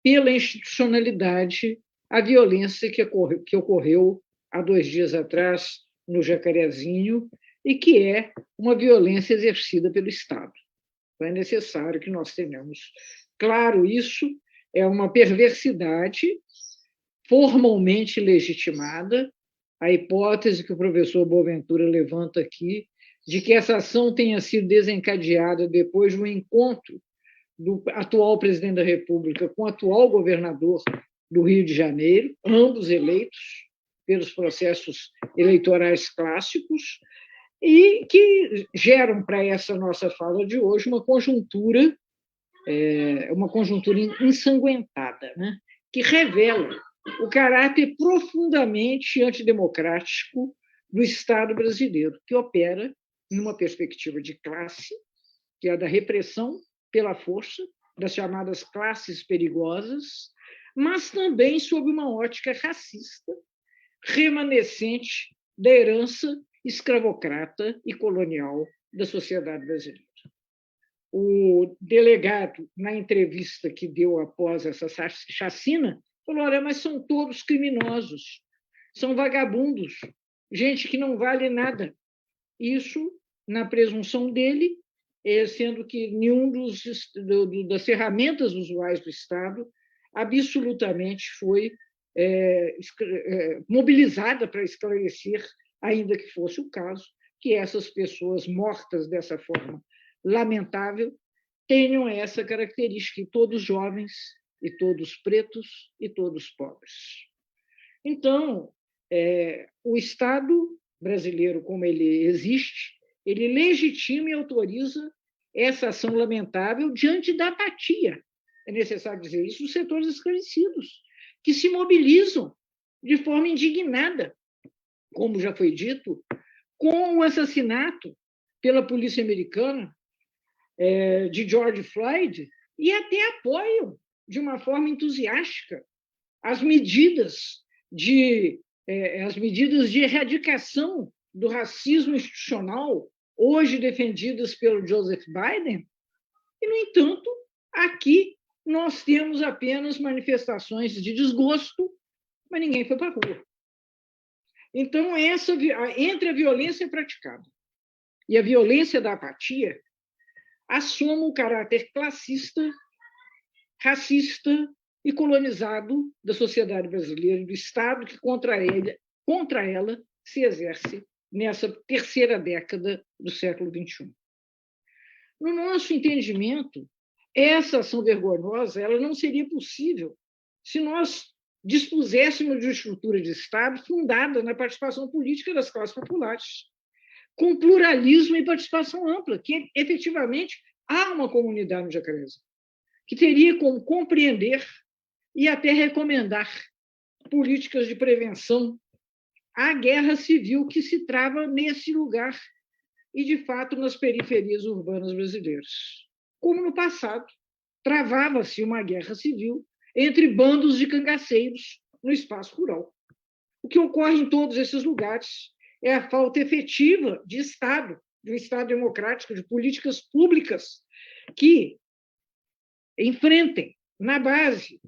pela institucionalidade a violência que ocorreu há 2 dias atrás no Jacarezinho e que é uma violência exercida pelo Estado. Então, é necessário que nós tenhamos claro isso, é uma perversidade formalmente legitimada, a hipótese que o professor Boaventura levanta aqui, de que essa ação tenha sido desencadeada depois de um encontro do atual presidente da República com o atual governador do Rio de Janeiro, ambos eleitos pelos processos eleitorais clássicos, e que geram para essa nossa fala de hoje uma conjuntura ensanguentada, né? Que revela o caráter profundamente antidemocrático do Estado brasileiro, que opera numa perspectiva de classe, que é a da repressão pela força, das chamadas classes perigosas, mas também sob uma ótica racista, remanescente da herança escravocrata e colonial da sociedade brasileira. O delegado, na entrevista que deu após essa chacina, falou: olha, mas são todos criminosos, são vagabundos, gente que não vale nada. Isso na presunção dele sendo que nenhum das ferramentas usuais do Estado absolutamente foi mobilizada para esclarecer, ainda que fosse o caso, que essas pessoas mortas dessa forma lamentável tenham essa característica, e todos jovens, e todos pretos, e todos pobres. Então, o Estado brasileiro, como ele existe, ele legitima e autoriza essa ação lamentável diante da apatia, é necessário dizer isso, dos setores esclarecidos, que se mobilizam de forma indignada, como já foi dito, com o assassinato pela polícia americana de George Floyd, e até apoiam de uma forma entusiástica as medidas de erradicação do racismo institucional, hoje defendidas pelo Joseph Biden, e, no entanto, aqui nós temos apenas manifestações de desgosto, mas ninguém foi para a rua. Então, entre a violência praticada e a violência da apatia, assuma o caráter classista, racista e colonizado da sociedade brasileira e do Estado que contra ela se exerce nessa terceira década do século XXI. No nosso entendimento, essa ação vergonhosa ela não seria possível se nós dispuséssemos de uma estrutura de Estado fundada na participação política das classes populares, com pluralismo e participação ampla, que efetivamente há uma comunidade no Jacarezinho, que teria como compreender e até recomendar políticas de prevenção à guerra civil que se trava nesse lugar e, de fato, nas periferias urbanas brasileiras. Como no passado, travava-se uma guerra civil entre bandos de cangaceiros no espaço rural. O que ocorre em todos esses lugares é a falta efetiva de Estado, de um Estado democrático, de políticas públicas que enfrentem, na base,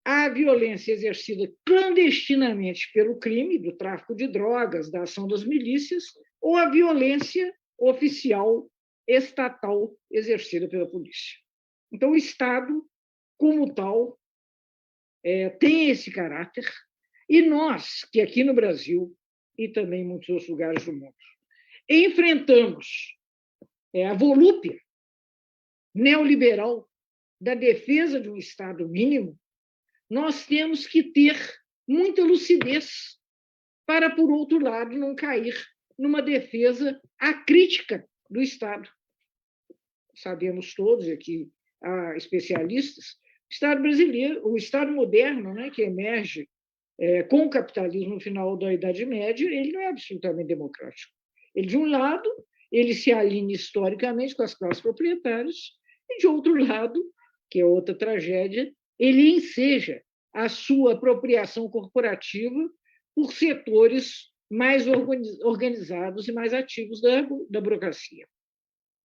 a violência exercida clandestinamente pelo crime, do tráfico de drogas, da ação das milícias, ou a violência oficial, estatal, exercida pela polícia. Então, o Estado, como tal, tem esse caráter, e nós, que aqui no Brasil, e também em muitos outros lugares do mundo, enfrentamos a volúpia neoliberal da defesa de um Estado mínimo, nós temos que ter muita lucidez para, por outro lado, não cair numa defesa acrítica do Estado. Sabemos todos, e aqui há especialistas, o Estado brasileiro, o Estado moderno, né, que emerge com o capitalismo no final da Idade Média, ele não é absolutamente democrático. Ele, de um lado, ele se alinha historicamente com as classes proprietárias, e, de outro lado, que é outra tragédia, ele enseja a sua apropriação corporativa por setores mais organizados e mais ativos da burocracia.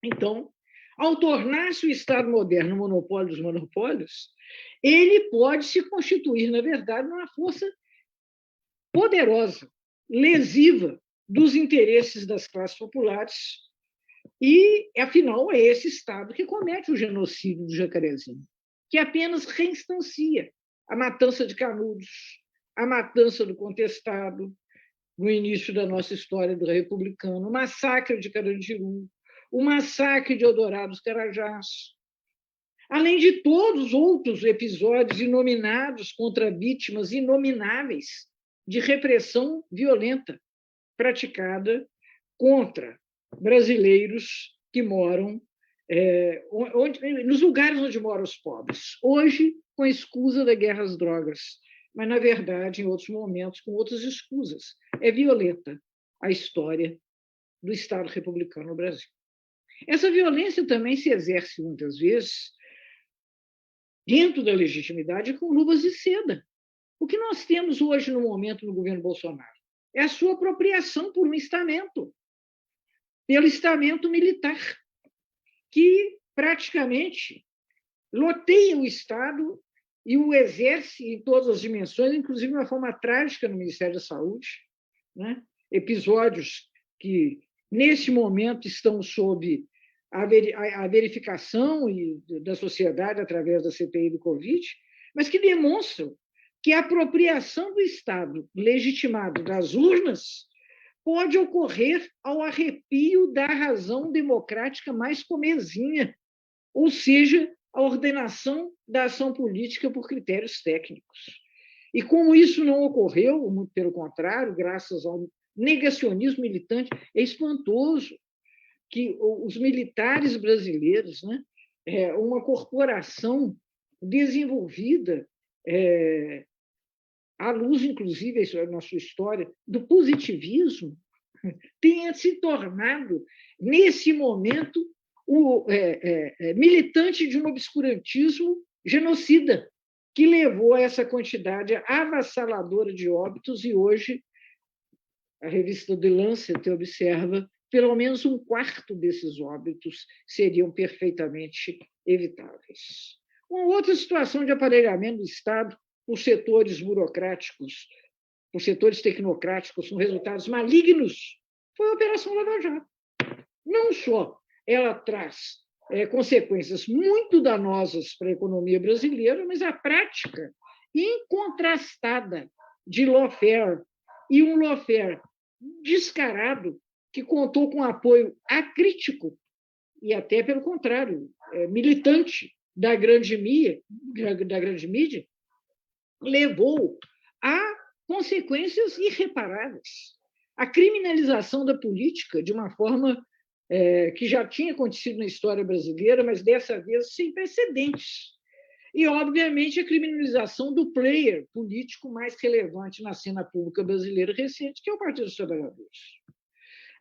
Então, ao tornar-se o Estado moderno o monopólio dos monopólios, ele pode se constituir, na verdade, numa força poderosa, lesiva dos interesses das classes populares, e, afinal, é esse Estado que comete o genocídio do Jacarezinho, que apenas reinstancia a matança de Canudos, a matança do Contestado, no início da nossa história do republicano, o massacre de Carandiru, o massacre de Eldorado dos Carajás, além de todos os outros episódios inominados contra vítimas inomináveis de repressão violenta praticada contra brasileiros que moram nos lugares onde moram os pobres. Hoje, com a escusa da guerra às drogas, mas, na verdade, em outros momentos, com outras escusas. É violenta a história do Estado republicano no Brasil. Essa violência também se exerce, muitas vezes, dentro da legitimidade, com luvas de seda. O que nós temos hoje, no momento, no governo Bolsonaro, é a sua apropriação por um estamento, pelo estamento militar, que praticamente loteia o Estado e o exerce em todas as dimensões, inclusive de uma forma trágica no Ministério da Saúde, né? Episódios que, nesse momento, estão sob a verificação da sociedade através da CPI do Covid, mas que demonstram que a apropriação do Estado legitimado das urnas pode ocorrer ao arrepio da razão democrática mais comezinha, ou seja, a ordenação da ação política por critérios técnicos. E como isso não ocorreu, muito pelo contrário, graças ao negacionismo militante, é espantoso que os militares brasileiros, né, uma corporação desenvolvida, à luz, inclusive, na sua história, do positivismo, tenha se tornado, nesse momento, o militante de um obscurantismo genocida, que levou a essa quantidade avassaladora de óbitos, e hoje a revista The Lancet observa pelo menos um quarto desses óbitos seriam perfeitamente evitáveis. Uma outra situação de aparelhamento do Estado por setores burocráticos, por setores tecnocráticos, com resultados malignos, foi a Operação Lava Jato. Não só ela traz consequências muito danosas para a economia brasileira, mas a prática incontrastada de lawfare, e um lawfare descarado, que contou com apoio acrítico e até, pelo contrário, militante da grande mídia, levou a consequências irreparáveis. A criminalização da política, de uma forma que já tinha acontecido na história brasileira, mas dessa vez sem precedentes. E, obviamente, a criminalização do player político mais relevante na cena pública brasileira recente, que é o Partido dos Trabalhadores.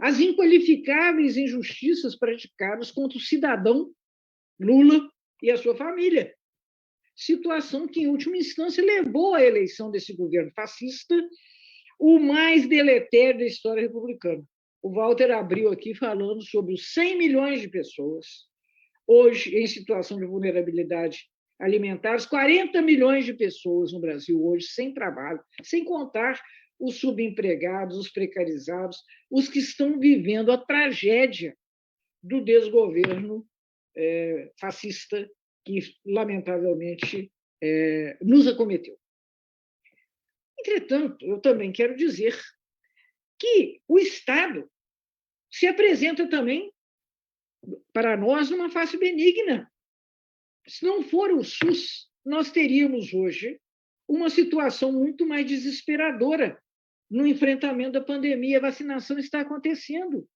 As inqualificáveis injustiças praticadas contra o cidadão Lula e a sua família. Situação que, em última instância, levou à eleição desse governo fascista, o mais deletério da história republicana. O Walter abriu aqui falando sobre os 100 milhões de pessoas, hoje em situação de vulnerabilidade alimentar, os 40 milhões de pessoas no Brasil hoje sem trabalho, sem contar os subempregados, os precarizados, os que estão vivendo a tragédia do desgoverno fascista que, lamentavelmente, nos acometeu. Entretanto, eu também quero dizer que o Estado se apresenta também, para nós, numa face benigna. Se não for o SUS, nós teríamos hoje uma situação muito mais desesperadora no enfrentamento da pandemia. A vacinação está acontecendo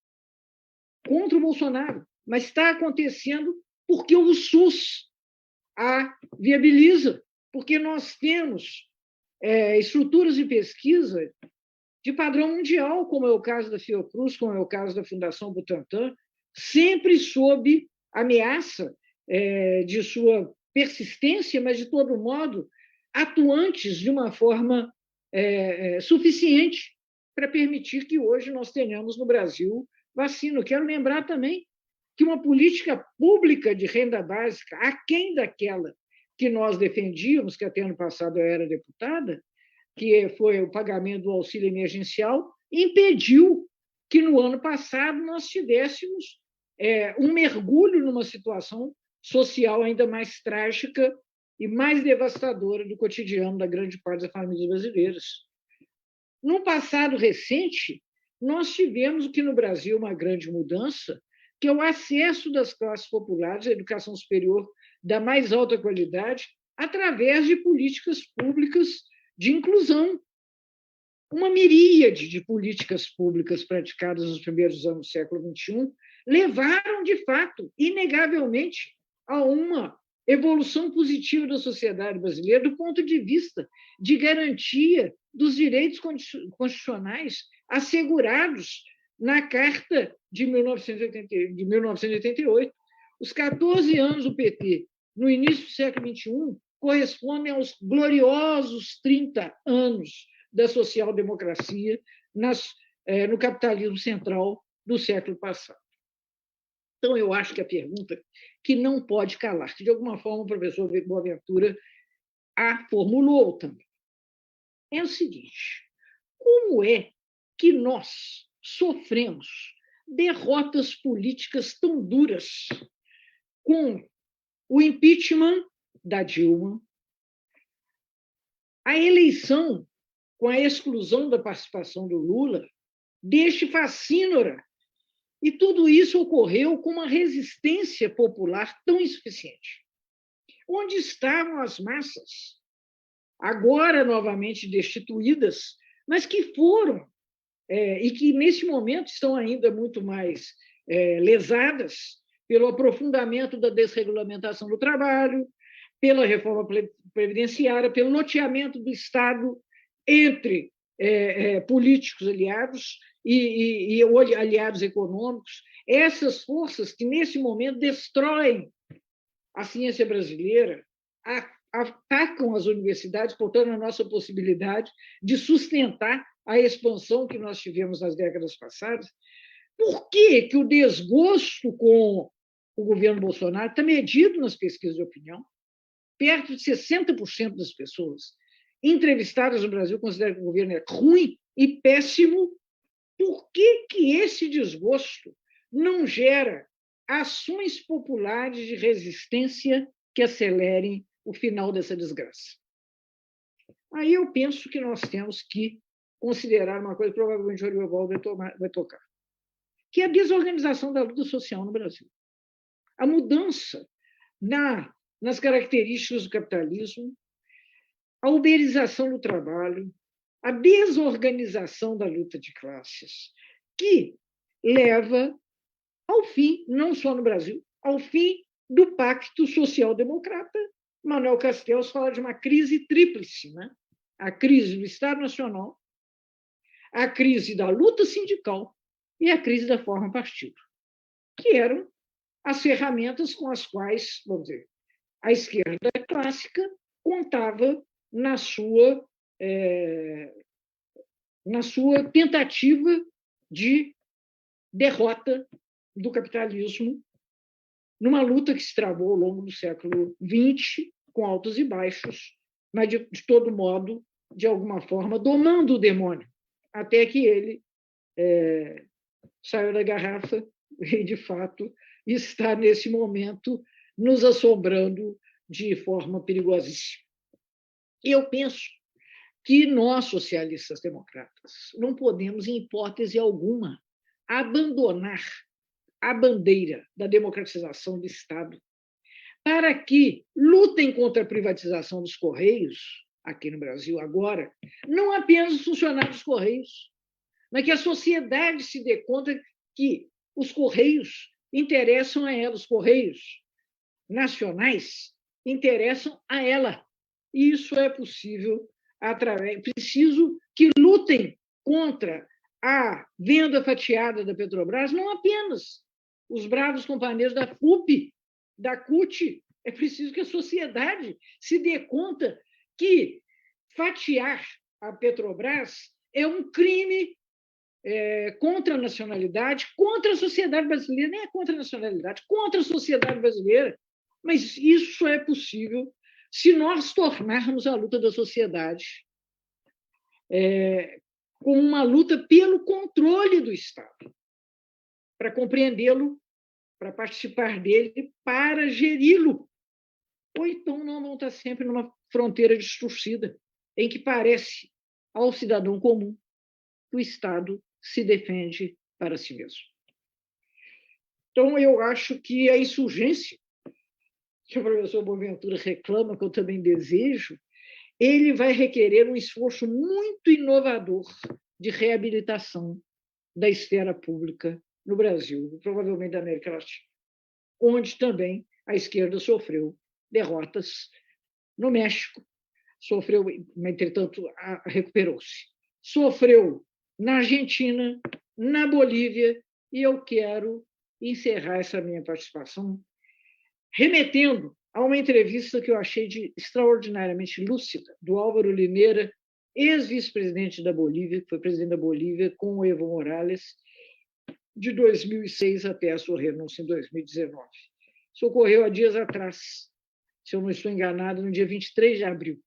contra o Bolsonaro, mas está acontecendo porque o SUS a viabiliza, porque nós temos estruturas de pesquisa de padrão mundial, como é o caso da Fiocruz, como é o caso da Fundação Butantan, sempre sob ameaça de sua persistência, mas, de todo modo, atuantes de uma forma suficiente para permitir que hoje nós tenhamos no Brasil vacina. Quero lembrar também que uma política pública de renda básica, aquém daquela que nós defendíamos, que até ano passado eu era deputada, que foi o pagamento do auxílio emergencial, impediu que no ano passado nós tivéssemos um mergulho numa situação social ainda mais trágica e mais devastadora do cotidiano da grande parte das famílias brasileiras. No passado recente, nós tivemos aqui no Brasil uma grande mudança, que é o acesso das classes populares à educação superior da mais alta qualidade através de políticas públicas de inclusão. Uma miríade de políticas públicas praticadas nos primeiros anos do século XXI levaram, de fato, inegavelmente, a uma evolução positiva da sociedade brasileira do ponto de vista de garantia dos direitos constitucionais assegurados na Carta de 1988. Os 14 anos do PT, no início do século XXI, correspondem aos gloriosos 30 anos da social-democracia no capitalismo central do século passado. Então, eu acho que a pergunta que não pode calar, que de alguma forma o professor Boaventura a formulou também, é o seguinte: como é que nós sofremos derrotas políticas tão duras, com o impeachment da Dilma, a eleição com a exclusão da participação do Lula, deste facínora. E tudo isso ocorreu com uma resistência popular tão insuficiente. Onde estavam as massas, agora novamente destituídas, mas que foram, e que nesse momento estão ainda muito mais lesadas pelo aprofundamento da desregulamentação do trabalho, pela reforma previdenciária, pelo loteamento do Estado entre políticos aliados e aliados econômicos, essas forças que, nesse momento, destroem a ciência brasileira, atacam as universidades, portanto, a nossa possibilidade de sustentar a expansão que nós tivemos nas décadas passadas. Por que o desgosto com o governo Bolsonaro está medido nas pesquisas de opinião? Perto de 60% das pessoas entrevistadas no Brasil consideram que o governo é ruim e péssimo. Por que esse desgosto não gera ações populares de resistência que acelerem o final dessa desgraça? Aí eu penso que nós temos que considerar uma coisa que provavelmente o Orival vai tocar, que é a desorganização da luta social no Brasil. A mudança nas características do capitalismo, a uberização do trabalho, a desorganização da luta de classes, que leva ao fim, não só no Brasil, ao fim do Pacto Social-Democrata. Manuel Castells fala de uma crise tríplice, né? A crise do Estado Nacional, a crise da luta sindical e a crise da forma partido, que eram as ferramentas com as quais, vamos dizer, a esquerda clássica contava na sua tentativa de derrota do capitalismo numa luta que se travou ao longo do século XX, com altos e baixos, mas, de todo modo, de alguma forma, domando o demônio, até que ele saiu da garrafa e, de fato, está, nesse momento, nos assombrando de forma perigosíssima. E eu penso que nós, socialistas democratas, não podemos, em hipótese alguma, abandonar a bandeira da democratização do Estado para que lutem contra a privatização dos Correios, aqui no Brasil agora, não apenas os funcionários dos Correios, mas que a sociedade se dê conta que os Correios interessam a ela, os Correios nacionais interessam a ela. E isso é possível preciso que lutem contra a venda fatiada da Petrobras, não apenas os bravos companheiros da FUP, da CUT. É preciso que a sociedade se dê conta que fatiar a Petrobras é um crime contra a nacionalidade, contra a sociedade brasileira, nem é contra a nacionalidade, contra a sociedade brasileira. Mas isso é possível se nós tornarmos a luta da sociedade como uma luta pelo controle do Estado, para compreendê-lo, para participar dele, para geri-lo. Ou então não vão estar sempre numa fronteira distorcida, em que parece ao cidadão comum que o Estado se defende para si mesmo. Então, eu acho que a insurgência, que o professor Boaventura reclama, que eu também desejo, ele vai requerer um esforço muito inovador de reabilitação da esfera pública no Brasil, provavelmente da América Latina, onde também a esquerda sofreu derrotas. No México, sofreu, entretanto, recuperou-se. Sofreu na Argentina, na Bolívia, e eu quero encerrar essa minha participação remetendo a uma entrevista que eu achei extraordinariamente lúcida, do Álvaro Limeira, ex-vice-presidente da Bolívia, que foi presidente da Bolívia, com o Evo Morales, de 2006 até a sua renúncia em 2019. Isso ocorreu há dias atrás, se eu não estou enganado, no dia 23 de abril,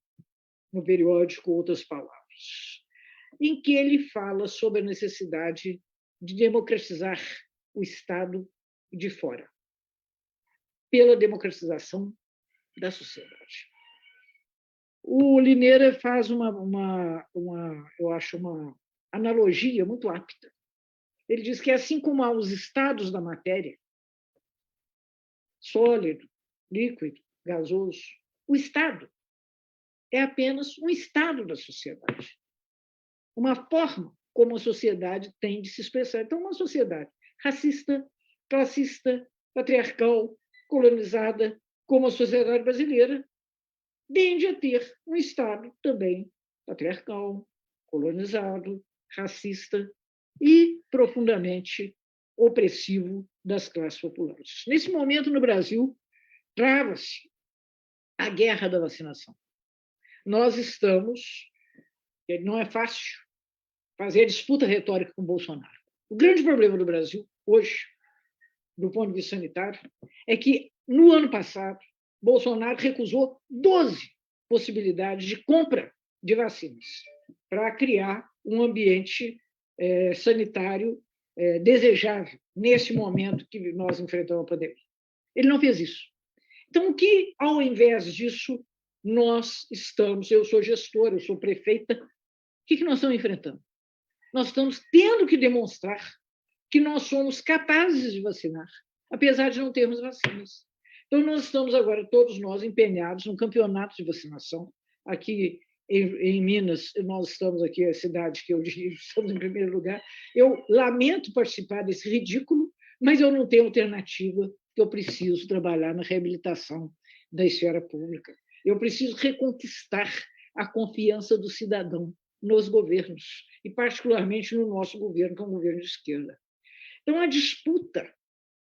no periódico Outras Palavras, em que ele fala sobre a necessidade de democratizar o Estado de fora, pela democratização da sociedade. O Lineira faz eu acho, uma analogia muito apta. Ele diz que, assim como há os estados da matéria, sólido, líquido, gasoso, o Estado é apenas um estado da sociedade, uma forma como a sociedade tem de se expressar. Então, uma sociedade racista, classista, patriarcal, colonizada, como a sociedade brasileira, tende a ter um Estado também patriarcal, colonizado, racista e profundamente opressivo das classes populares. Nesse momento, no Brasil, trava-se a guerra da vacinação. Nós estamos, não é fácil fazer a disputa retórica com Bolsonaro. O grande problema do Brasil, hoje, do ponto de vista sanitário, é que, no ano passado, Bolsonaro recusou 12 possibilidades de compra de vacinas para criar um ambiente sanitário desejável nesse momento que nós enfrentamos a pandemia. Ele não fez isso. Então, o que, ao invés disso, nós estamos, eu sou gestora, eu sou prefeita, o que nós estamos enfrentando? Nós estamos tendo que demonstrar que nós somos capazes de vacinar, apesar de não termos vacinas. Então, nós estamos agora, todos nós, empenhados num campeonato de vacinação. Aqui em Minas, nós estamos aqui, a cidade que eu dirijo, estamos em primeiro lugar. Eu lamento participar desse ridículo, mas eu não tenho alternativa, porque eu preciso trabalhar na reabilitação da esfera pública. Eu preciso reconquistar a confiança do cidadão nos governos, e particularmente no nosso governo, que é um governo de esquerda. Então, a disputa,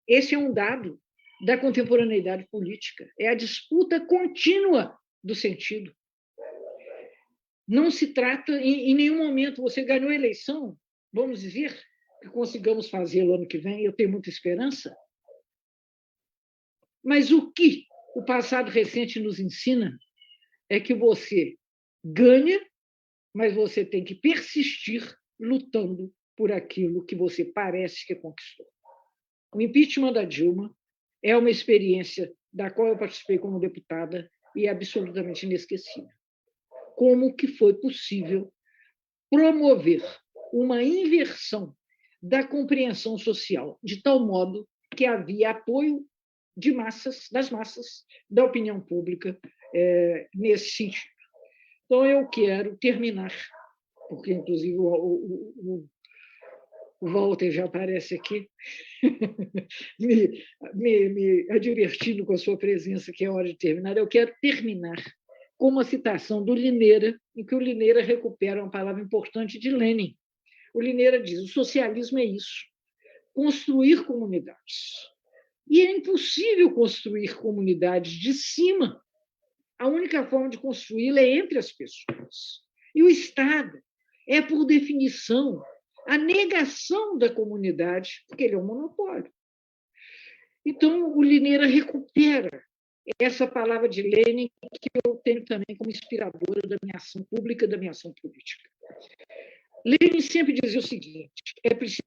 esse é um dado da contemporaneidade política, é a disputa contínua do sentido. Não se trata, em nenhum momento, você ganhou a eleição, vamos dizer, que consigamos fazê-lo ano que vem, eu tenho muita esperança, mas o que o passado recente nos ensina é que você ganha, mas você tem que persistir lutando por aquilo que você parece que conquistou. O impeachment da Dilma é uma experiência da qual eu participei como deputada e é absolutamente inesquecível. Como que foi possível promover uma inversão da compreensão social, de tal modo que havia apoio de massas, das massas, da opinião pública nesse sentido. Então, eu quero terminar, porque, inclusive, o Walter já aparece aqui, me advertindo com a sua presença, que é hora de terminar. Eu quero terminar com uma citação do Lineira, em que o Lineira recupera uma palavra importante de Lenin. O Lineira diz: o socialismo é isso, construir comunidades. E é impossível construir comunidades de cima. A única forma de construí-la é entre as pessoas. E o Estado é, por definição, a negação da comunidade, porque ele é um monopólio. Então, o Lineira recupera essa palavra de Lenin, que eu tenho também como inspiradora da minha ação pública, da minha ação política. Lenin sempre dizia o seguinte: é preciso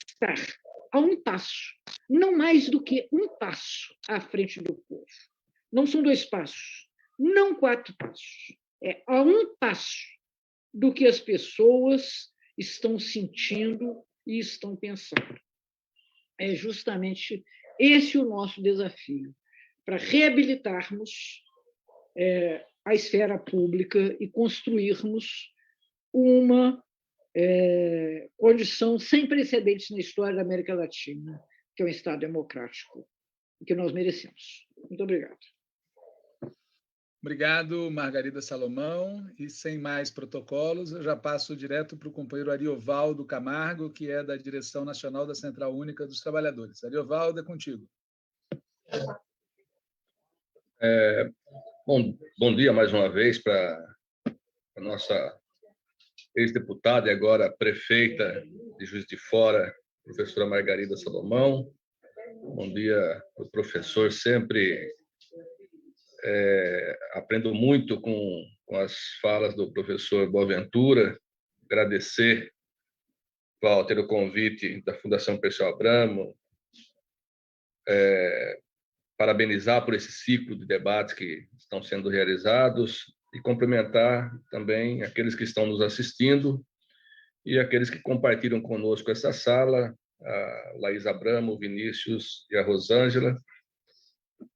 estar a um passo, não mais do que um passo à frente do povo. Não são 2 passos, não 4 passos. É a um passo do que as pessoas estão sentindo e estão pensando. É justamente esse o nosso desafio, para reabilitarmos a esfera pública e construirmos uma condição sem precedentes na história da América Latina, que é um Estado democrático, que nós merecemos. Muito obrigado. Obrigado, Margarida Salomão. E sem mais protocolos, eu já passo direto para o companheiro Ariovaldo Camargo, que é da Direção Nacional da Central Única dos Trabalhadores. Ariovaldo, é contigo. Bom dia mais uma vez para a nossa ex-deputada e agora prefeita de Juiz de Fora, professora Margarida Salomão. Bom dia ao professor, sempre aprendo muito com as falas do professor Boaventura. Agradecer Walter, o convite da Fundação Perseu Abramo, parabenizar por esse ciclo de debates que estão sendo realizados e cumprimentar também aqueles que estão nos assistindo e aqueles que compartilham conosco essa sala, a Laís Abramo, o Vinícius e a Rosângela,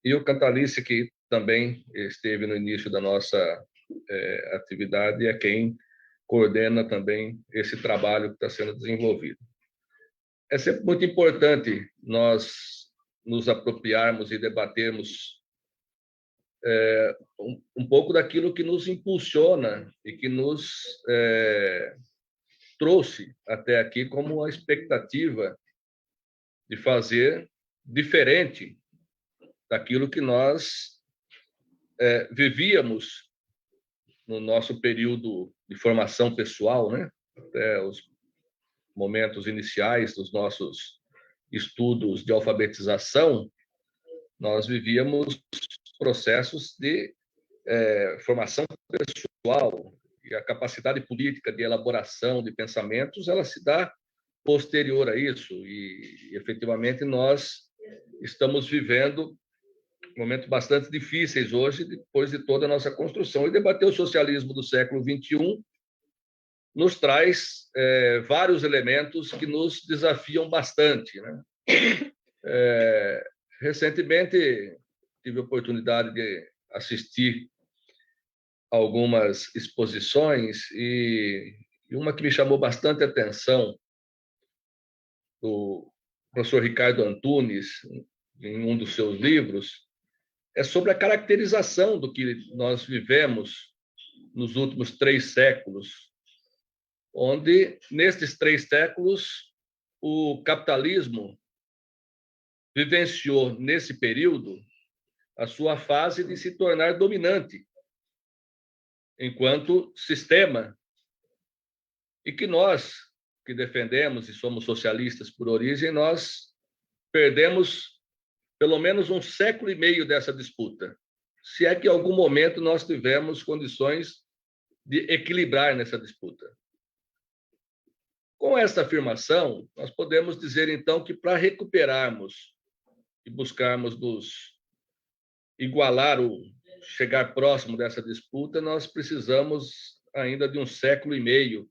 e o Cantalice, que também esteve no início da nossa atividade e é quem coordena também esse trabalho que está sendo desenvolvido. É sempre muito importante nós nos apropriarmos e debatermos um pouco daquilo que nos impulsiona e que nos trouxe até aqui como uma expectativa de fazer diferente daquilo que nós vivíamos no nosso período de formação pessoal, né? Até os momentos iniciais dos nossos estudos de alfabetização, nós vivíamos processos de formação pessoal, e a capacidade política de elaboração de pensamentos, ela se dá posterior a isso, e efetivamente nós estamos vivendo momentos bastante difíceis hoje, depois de toda a nossa construção, e debater o socialismo do século XXI nos traz vários elementos que nos desafiam bastante, né? Recentemente, tive a oportunidade de assistir algumas exposições e uma que me chamou bastante atenção, do professor Ricardo Antunes, em um dos seus livros, é sobre a caracterização do que nós vivemos nos últimos 3 séculos, onde, nestes 3 séculos, o capitalismo vivenciou, nesse período, a sua fase de se tornar dominante enquanto sistema, e que nós, que defendemos e somos socialistas por origem, nós perdemos pelo menos 1 século e meio dessa disputa, se é que em algum momento nós tivemos condições de equilibrar nessa disputa. Com esta afirmação, nós podemos dizer, então, que para recuperarmos e buscarmos nos igualar, chegar próximo dessa disputa, nós precisamos ainda de 1 século e meio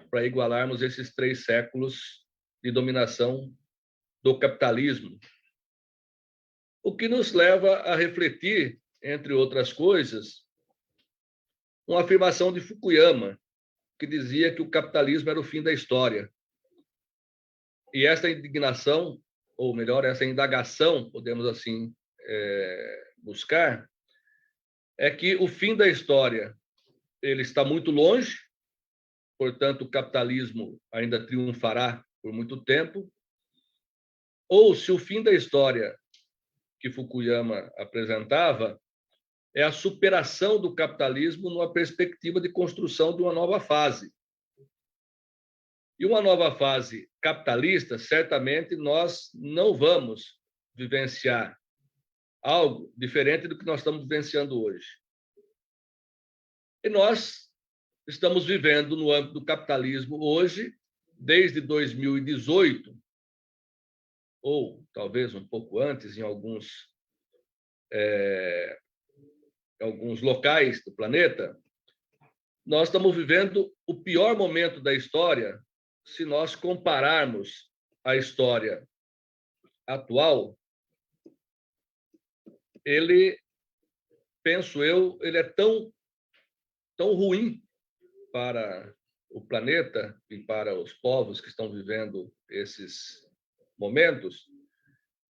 para igualarmos esses 3 séculos de dominação do capitalismo. O que nos leva a refletir, entre outras coisas, uma afirmação de Fukuyama, que dizia que o capitalismo era o fim da história. E essa indignação, ou melhor, essa indagação, podemos assim buscar, é que o fim da história ele está muito longe, portanto, o capitalismo ainda triunfará por muito tempo, ou se o fim da história que Fukuyama apresentava é a superação do capitalismo numa perspectiva de construção de uma nova fase. E uma nova fase capitalista, certamente nós não vamos vivenciar algo diferente do que nós estamos vivenciando hoje. E nós estamos vivendo no âmbito do capitalismo hoje, desde 2018, ou talvez um pouco antes, em alguns locais do planeta, nós estamos vivendo o pior momento da história se nós compararmos a história atual. Ele, penso eu, ele é tão ruim para o planeta e para os povos que estão vivendo esses momentos,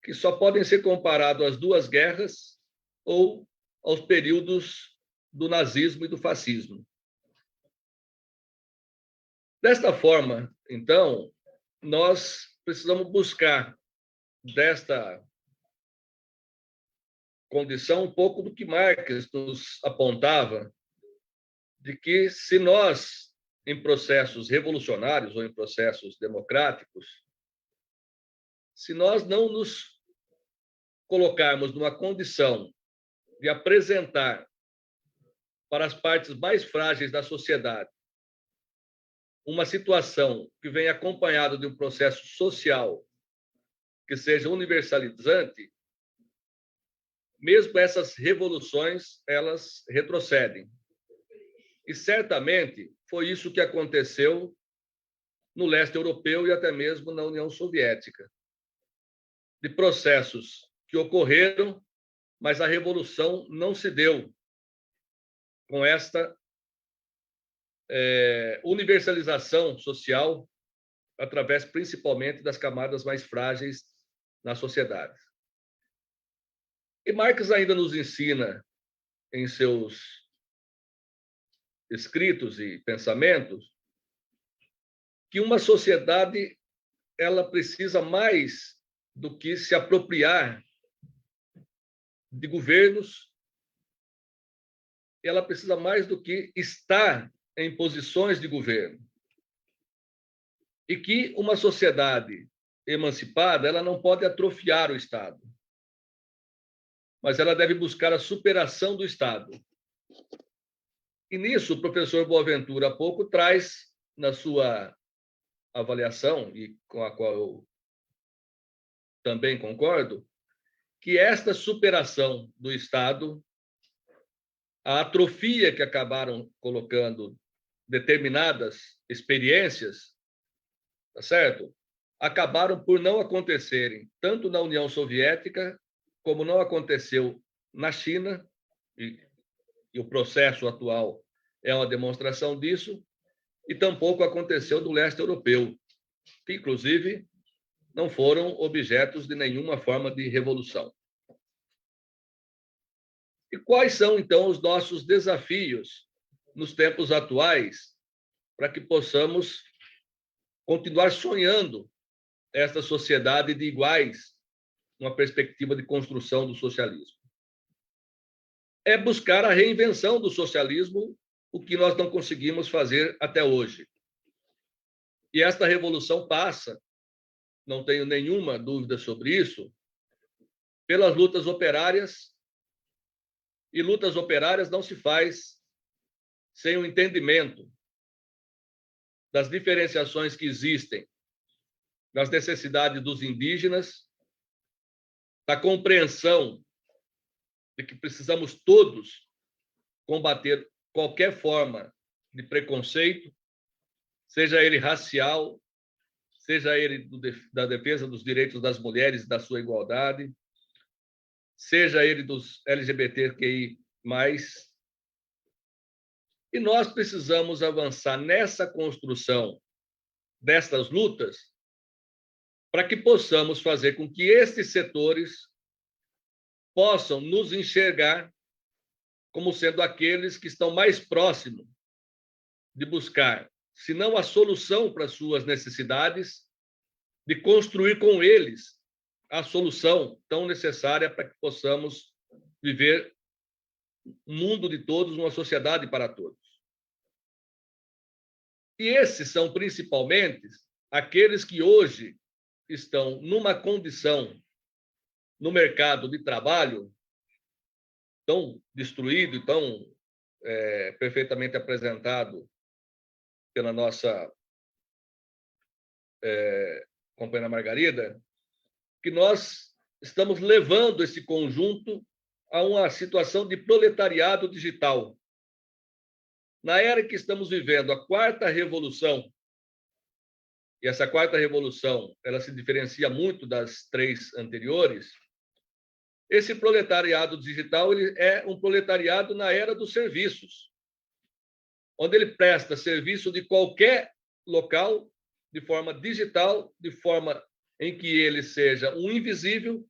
que só podem ser comparados às 2 guerras ou aos períodos do nazismo e do fascismo. Desta forma, então, nós precisamos buscar desta condição um pouco do que Marx nos apontava, de que se nós, em processos revolucionários ou em processos democráticos, se nós não nos colocarmos numa condição de apresentar para as partes mais frágeis da sociedade uma situação que vem acompanhada de um processo social que seja universalizante, mesmo essas revoluções, elas retrocedem. E certamente foi isso que aconteceu no leste europeu e até mesmo na União Soviética. De processos que ocorreram, mas a revolução não se deu com esta universalização social através principalmente das camadas mais frágeis na sociedade. E Marx ainda nos ensina em seus escritos e pensamentos que uma sociedade ela precisa mais do que se apropriar de governos, ela precisa mais do que estar em posições de governo. E que uma sociedade emancipada, ela não pode atrofiar o Estado, mas ela deve buscar a superação do Estado. E nisso, o professor Boaventura, há pouco, traz na sua avaliação, e com a qual eu também concordo, que esta superação do Estado, a atrofia que acabaram colocando determinadas experiências, tá certo? Acabaram por não acontecerem, tanto na União Soviética, como não aconteceu na China, e o processo atual é uma demonstração disso, e tampouco aconteceu no leste europeu, que, inclusive, não foram objetos de nenhuma forma de revolução. E quais são, então, os nossos desafios nos tempos atuais para que possamos continuar sonhando esta sociedade de iguais, uma perspectiva de construção do socialismo? É buscar a reinvenção do socialismo, o que nós não conseguimos fazer até hoje. E esta revolução passa, não tenho nenhuma dúvida sobre isso, pelas lutas operárias, e lutas operárias não se faz sem o entendimento das diferenciações que existem, das necessidades dos indígenas, da compreensão de que precisamos todos combater qualquer forma de preconceito, seja ele racial, seja ele da defesa dos direitos das mulheres e da sua igualdade, seja ele dos LGBTQI+. E nós precisamos avançar nessa construção destas lutas para que possamos fazer com que estes setores possam nos enxergar como sendo aqueles que estão mais próximos de buscar, se não a solução para as suas necessidades, de construir com eles a solução tão necessária para que possamos viver um mundo de todos, uma sociedade para todos. E esses são principalmente aqueles que hoje estão numa condição no mercado de trabalho tão destruído, tão perfeitamente apresentado pela nossa companheira Margarida, que nós estamos levando esse conjunto a uma situação de proletariado digital. Na era que estamos vivendo, a quarta revolução, e essa quarta revolução ela se diferencia muito das três anteriores, esse proletariado digital ele é um proletariado na era dos serviços, onde ele presta serviço de qualquer local, de forma digital, de forma em que ele seja um invisível,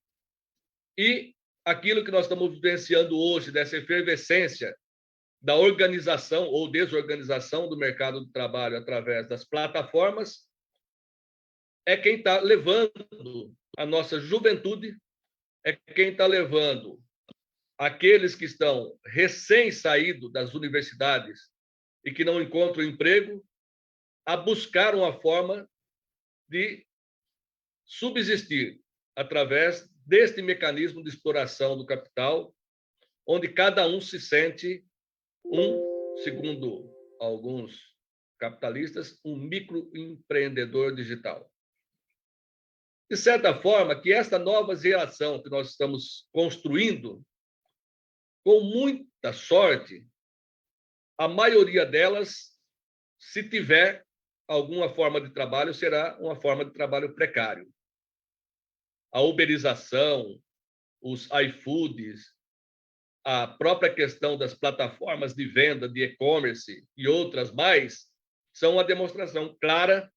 e aquilo que nós estamos vivenciando hoje, dessa efervescência da organização ou desorganização do mercado de trabalho através das plataformas, é quem está levando a nossa juventude, é quem está levando aqueles que estão recém-saídos das universidades e que não encontram emprego a buscar uma forma de subsistir através deste mecanismo de exploração do capital, onde cada um se sente segundo alguns capitalistas, um microempreendedor digital. De certa forma, que esta nova geração que nós estamos construindo, com muita sorte, a maioria delas, se tiver alguma forma de trabalho, será uma forma de trabalho precário. A uberização, os iFoods, a própria questão das plataformas de venda, de e-commerce e outras mais, são uma demonstração clara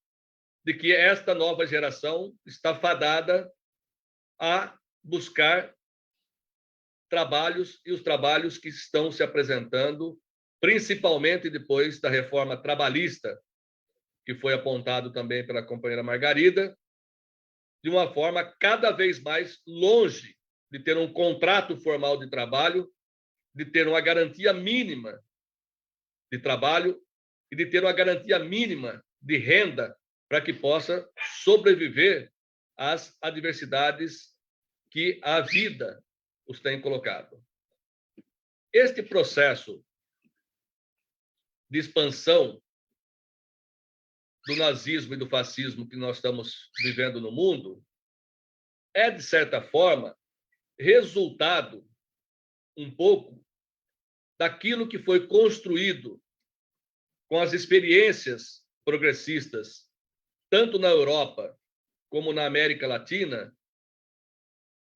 de que esta nova geração está fadada a buscar trabalhos, e os trabalhos que estão se apresentando, principalmente depois da reforma trabalhista, que foi apontado também pela companheira Margarida, de uma forma cada vez mais longe de ter um contrato formal de trabalho, de ter uma garantia mínima de trabalho e de ter uma garantia mínima de renda para que possa sobreviver às adversidades que a vida os tem colocado. Este processo de expansão do nazismo e do fascismo que nós estamos vivendo no mundo é, de certa forma, resultado um pouco daquilo que foi construído com as experiências progressistas, tanto na Europa como na América Latina,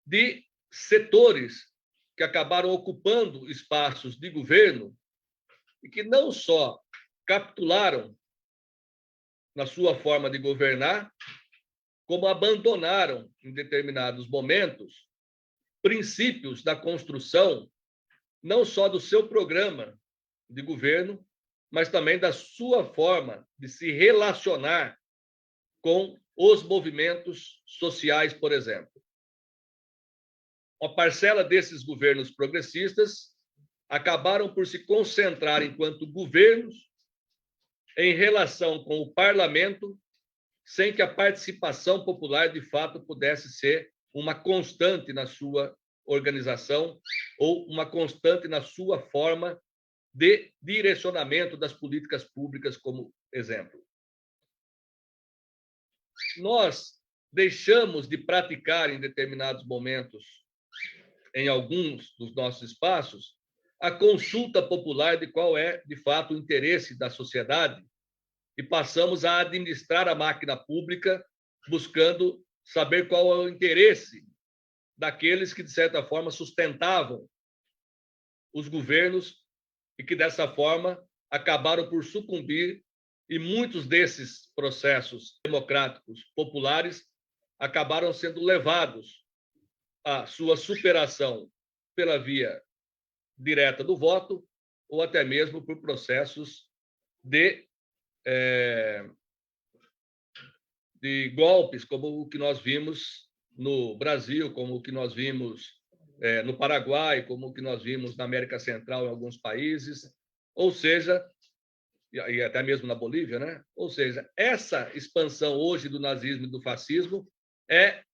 de setores que acabaram ocupando espaços de governo e que não só capitularam na sua forma de governar, como abandonaram, em determinados momentos, princípios da construção, não só do seu programa de governo, mas também da sua forma de se relacionar com os movimentos sociais, por exemplo. Uma parcela desses governos progressistas acabaram por se concentrar enquanto governos em relação com o parlamento, sem que a participação popular, de fato, pudesse ser uma constante na sua organização ou uma constante na sua forma de direcionamento das políticas públicas, como exemplo. Nós deixamos de praticar, em determinados momentos, em alguns dos nossos espaços, a consulta popular de qual é, de fato, o interesse da sociedade e passamos a administrar a máquina pública buscando saber qual é o interesse daqueles que, de certa forma, sustentavam os governos e que, dessa forma, acabaram por sucumbir e muitos desses processos democráticos populares acabaram sendo levados à sua superação pela via direta do voto ou até mesmo por processos de golpes, como o que nós vimos no Brasil, como o que nós vimos no Paraguai, como o que nós vimos na América Central em alguns países, ou seja, e até mesmo na Bolívia, né? Ou seja, essa expansão hoje do nazismo e do fascismo é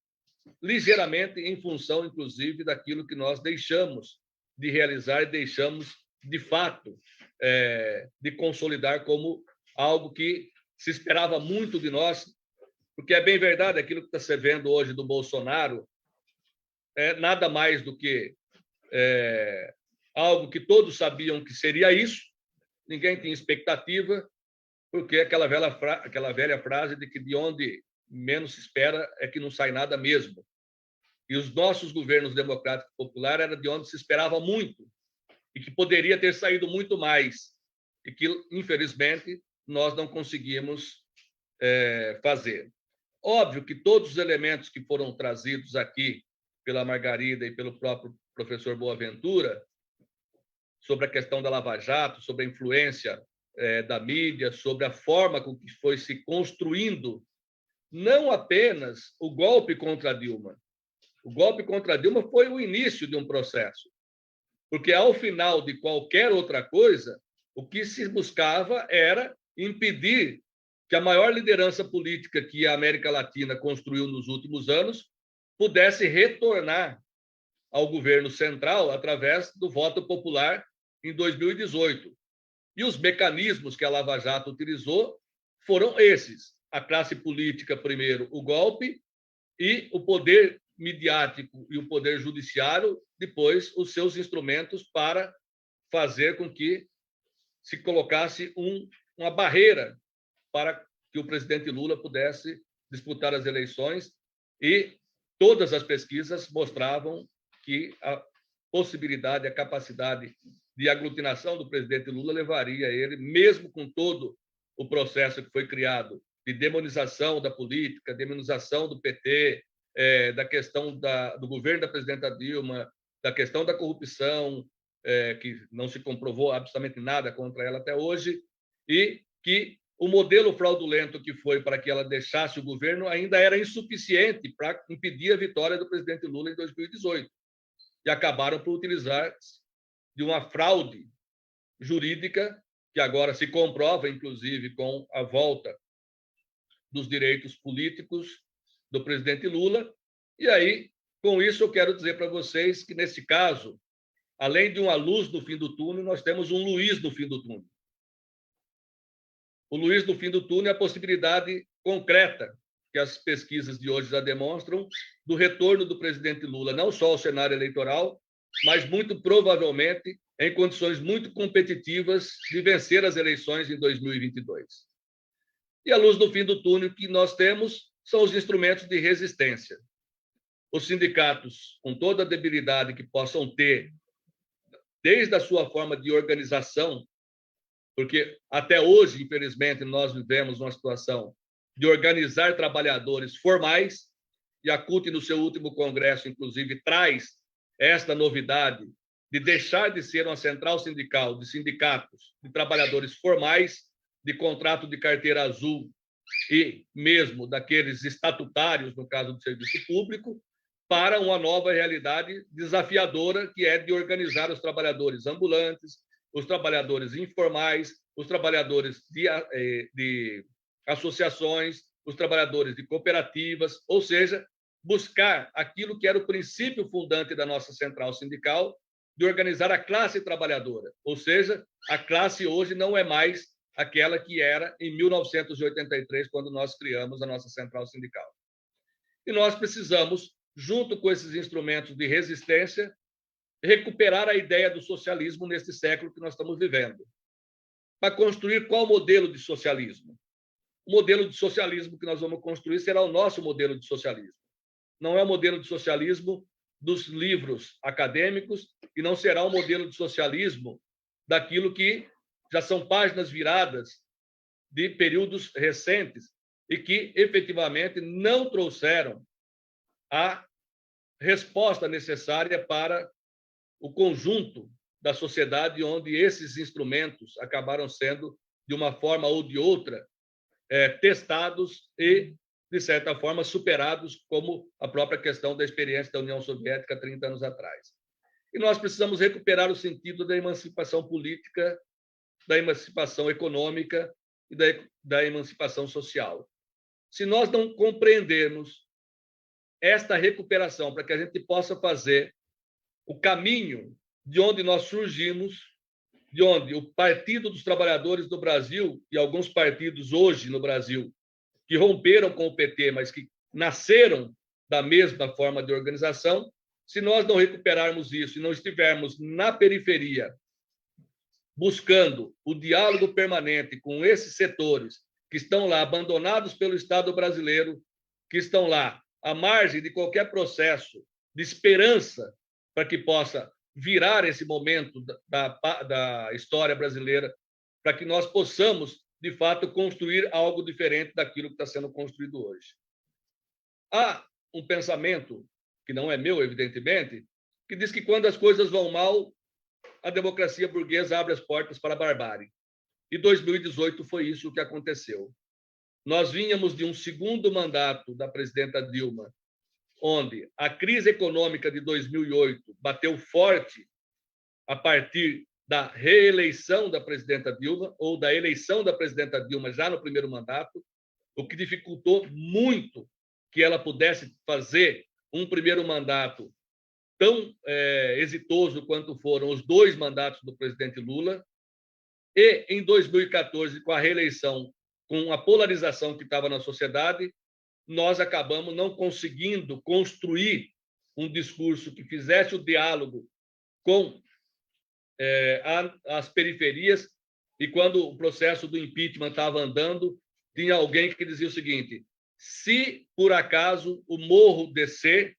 ligeiramente em função, inclusive, daquilo que nós deixamos de realizar e deixamos, de fato, de consolidar como algo que se esperava muito de nós, porque é bem verdade, aquilo que está se vendo hoje do Bolsonaro é nada mais do que algo que todos sabiam que seria isso, ninguém tinha expectativa, porque aquela velha frase de que de onde menos se espera é que não sai nada mesmo. E os nossos governos democráticos populares era de onde se esperava muito e que poderia ter saído muito mais e que, infelizmente, nós não conseguimos fazer. Óbvio que todos os elementos que foram trazidos aqui pela Margarida e pelo próprio professor Boaventura sobre a questão da Lava Jato, sobre a influência da mídia, sobre a forma com que foi se construindo não apenas o golpe contra Dilma. O golpe contra Dilma foi o início de um processo, porque ao final de qualquer outra coisa, o que se buscava era impedir que a maior liderança política que a América Latina construiu nos últimos anos pudesse retornar ao governo central através do voto popular em 2018. E os mecanismos que a Lava Jato utilizou foram esses: a classe política, primeiro, o golpe, e o poder midiático e o poder judiciário, depois, os seus instrumentos para fazer com que se colocasse uma barreira para que o presidente Lula pudesse disputar as eleições, e todas as pesquisas mostravam que a possibilidade, a capacidade de aglutinação do presidente Lula levaria ele, mesmo com todo o processo que foi criado de demonização da política, demonização do PT, da questão do governo da presidenta Dilma, da questão da corrupção, que não se comprovou absolutamente nada contra ela até hoje, e que o modelo fraudulento que foi para que ela deixasse o governo ainda era insuficiente para impedir a vitória do presidente Lula em 2018. E acabaram por utilizar de uma fraude jurídica, que agora se comprova, inclusive, com a volta dos direitos políticos do presidente Lula. E aí, com isso, eu quero dizer para vocês que, nesse caso, além de uma luz no fim do túnel, nós temos um Luiz no fim do túnel. O Luiz no fim do túnel é a possibilidade concreta, que as pesquisas de hoje já demonstram, do retorno do presidente Lula, não só ao cenário eleitoral, mas muito provavelmente em condições muito competitivas de vencer as eleições em 2022. E a luz no fim do túnel que nós temos são os instrumentos de resistência. Os sindicatos, com toda a debilidade que possam ter, desde a sua forma de organização, porque até hoje, infelizmente, nós vivemos uma situação de organizar trabalhadores formais, e a CUT, no seu último congresso, inclusive, traz esta novidade de deixar de ser uma central sindical de sindicatos de trabalhadores formais, de contrato de carteira azul e mesmo daqueles estatutários, no caso do serviço público, para uma nova realidade desafiadora, que é de organizar os trabalhadores ambulantes, os trabalhadores informais, os trabalhadores de associações, os trabalhadores de cooperativas, ou seja, buscar aquilo que era o princípio fundante da nossa central sindical, de organizar a classe trabalhadora, ou seja, a classe hoje não é mais aquela que era em 1983, quando nós criamos a nossa central sindical. E nós precisamos, junto com esses instrumentos de resistência, recuperar a ideia do socialismo neste século que nós estamos vivendo. Para construir qual modelo de socialismo? O modelo de socialismo que nós vamos construir será o nosso modelo de socialismo. Não é o modelo de socialismo dos livros acadêmicos e não será um modelo de socialismo daquilo que já são páginas viradas de períodos recentes e que, efetivamente, não trouxeram a resposta necessária para o conjunto da sociedade, onde esses instrumentos acabaram sendo, de uma forma ou de outra, testados e, de certa forma, superados, como a própria questão da experiência da União Soviética 30 anos atrás. E nós precisamos recuperar o sentido da emancipação política, da emancipação econômica e da emancipação social. Se nós não compreendermos esta recuperação, para que a gente possa fazer o caminho de onde nós surgimos, de onde o Partido dos Trabalhadores do Brasil e alguns partidos hoje no Brasil que romperam com o PT, mas que nasceram da mesma forma de organização, se nós não recuperarmos isso e não estivermos na periferia buscando o diálogo permanente com esses setores que estão lá abandonados pelo Estado brasileiro, que estão lá à margem de qualquer processo de esperança para que possa virar esse momento da história brasileira, para que nós possamos, de fato, construir algo diferente daquilo que está sendo construído hoje. Há um pensamento, que não é meu, evidentemente, que diz que quando as coisas vão mal, a democracia burguesa abre as portas para a barbárie. E 2018 foi isso que aconteceu. Nós vínhamos de um segundo mandato da presidenta Dilma, onde a crise econômica de 2008 bateu forte a partir da reeleição da presidenta Dilma, ou da eleição da presidenta Dilma já no primeiro mandato, o que dificultou muito que ela pudesse fazer um primeiro mandato tão exitoso quanto foram os 2 mandatos do presidente Lula. E, em 2014, com a reeleição, com a polarização que estava na sociedade, nós acabamos não conseguindo construir um discurso que fizesse o diálogo com as periferias, e quando o processo do impeachment estava andando, tinha alguém que dizia o seguinte: se por acaso o morro descer,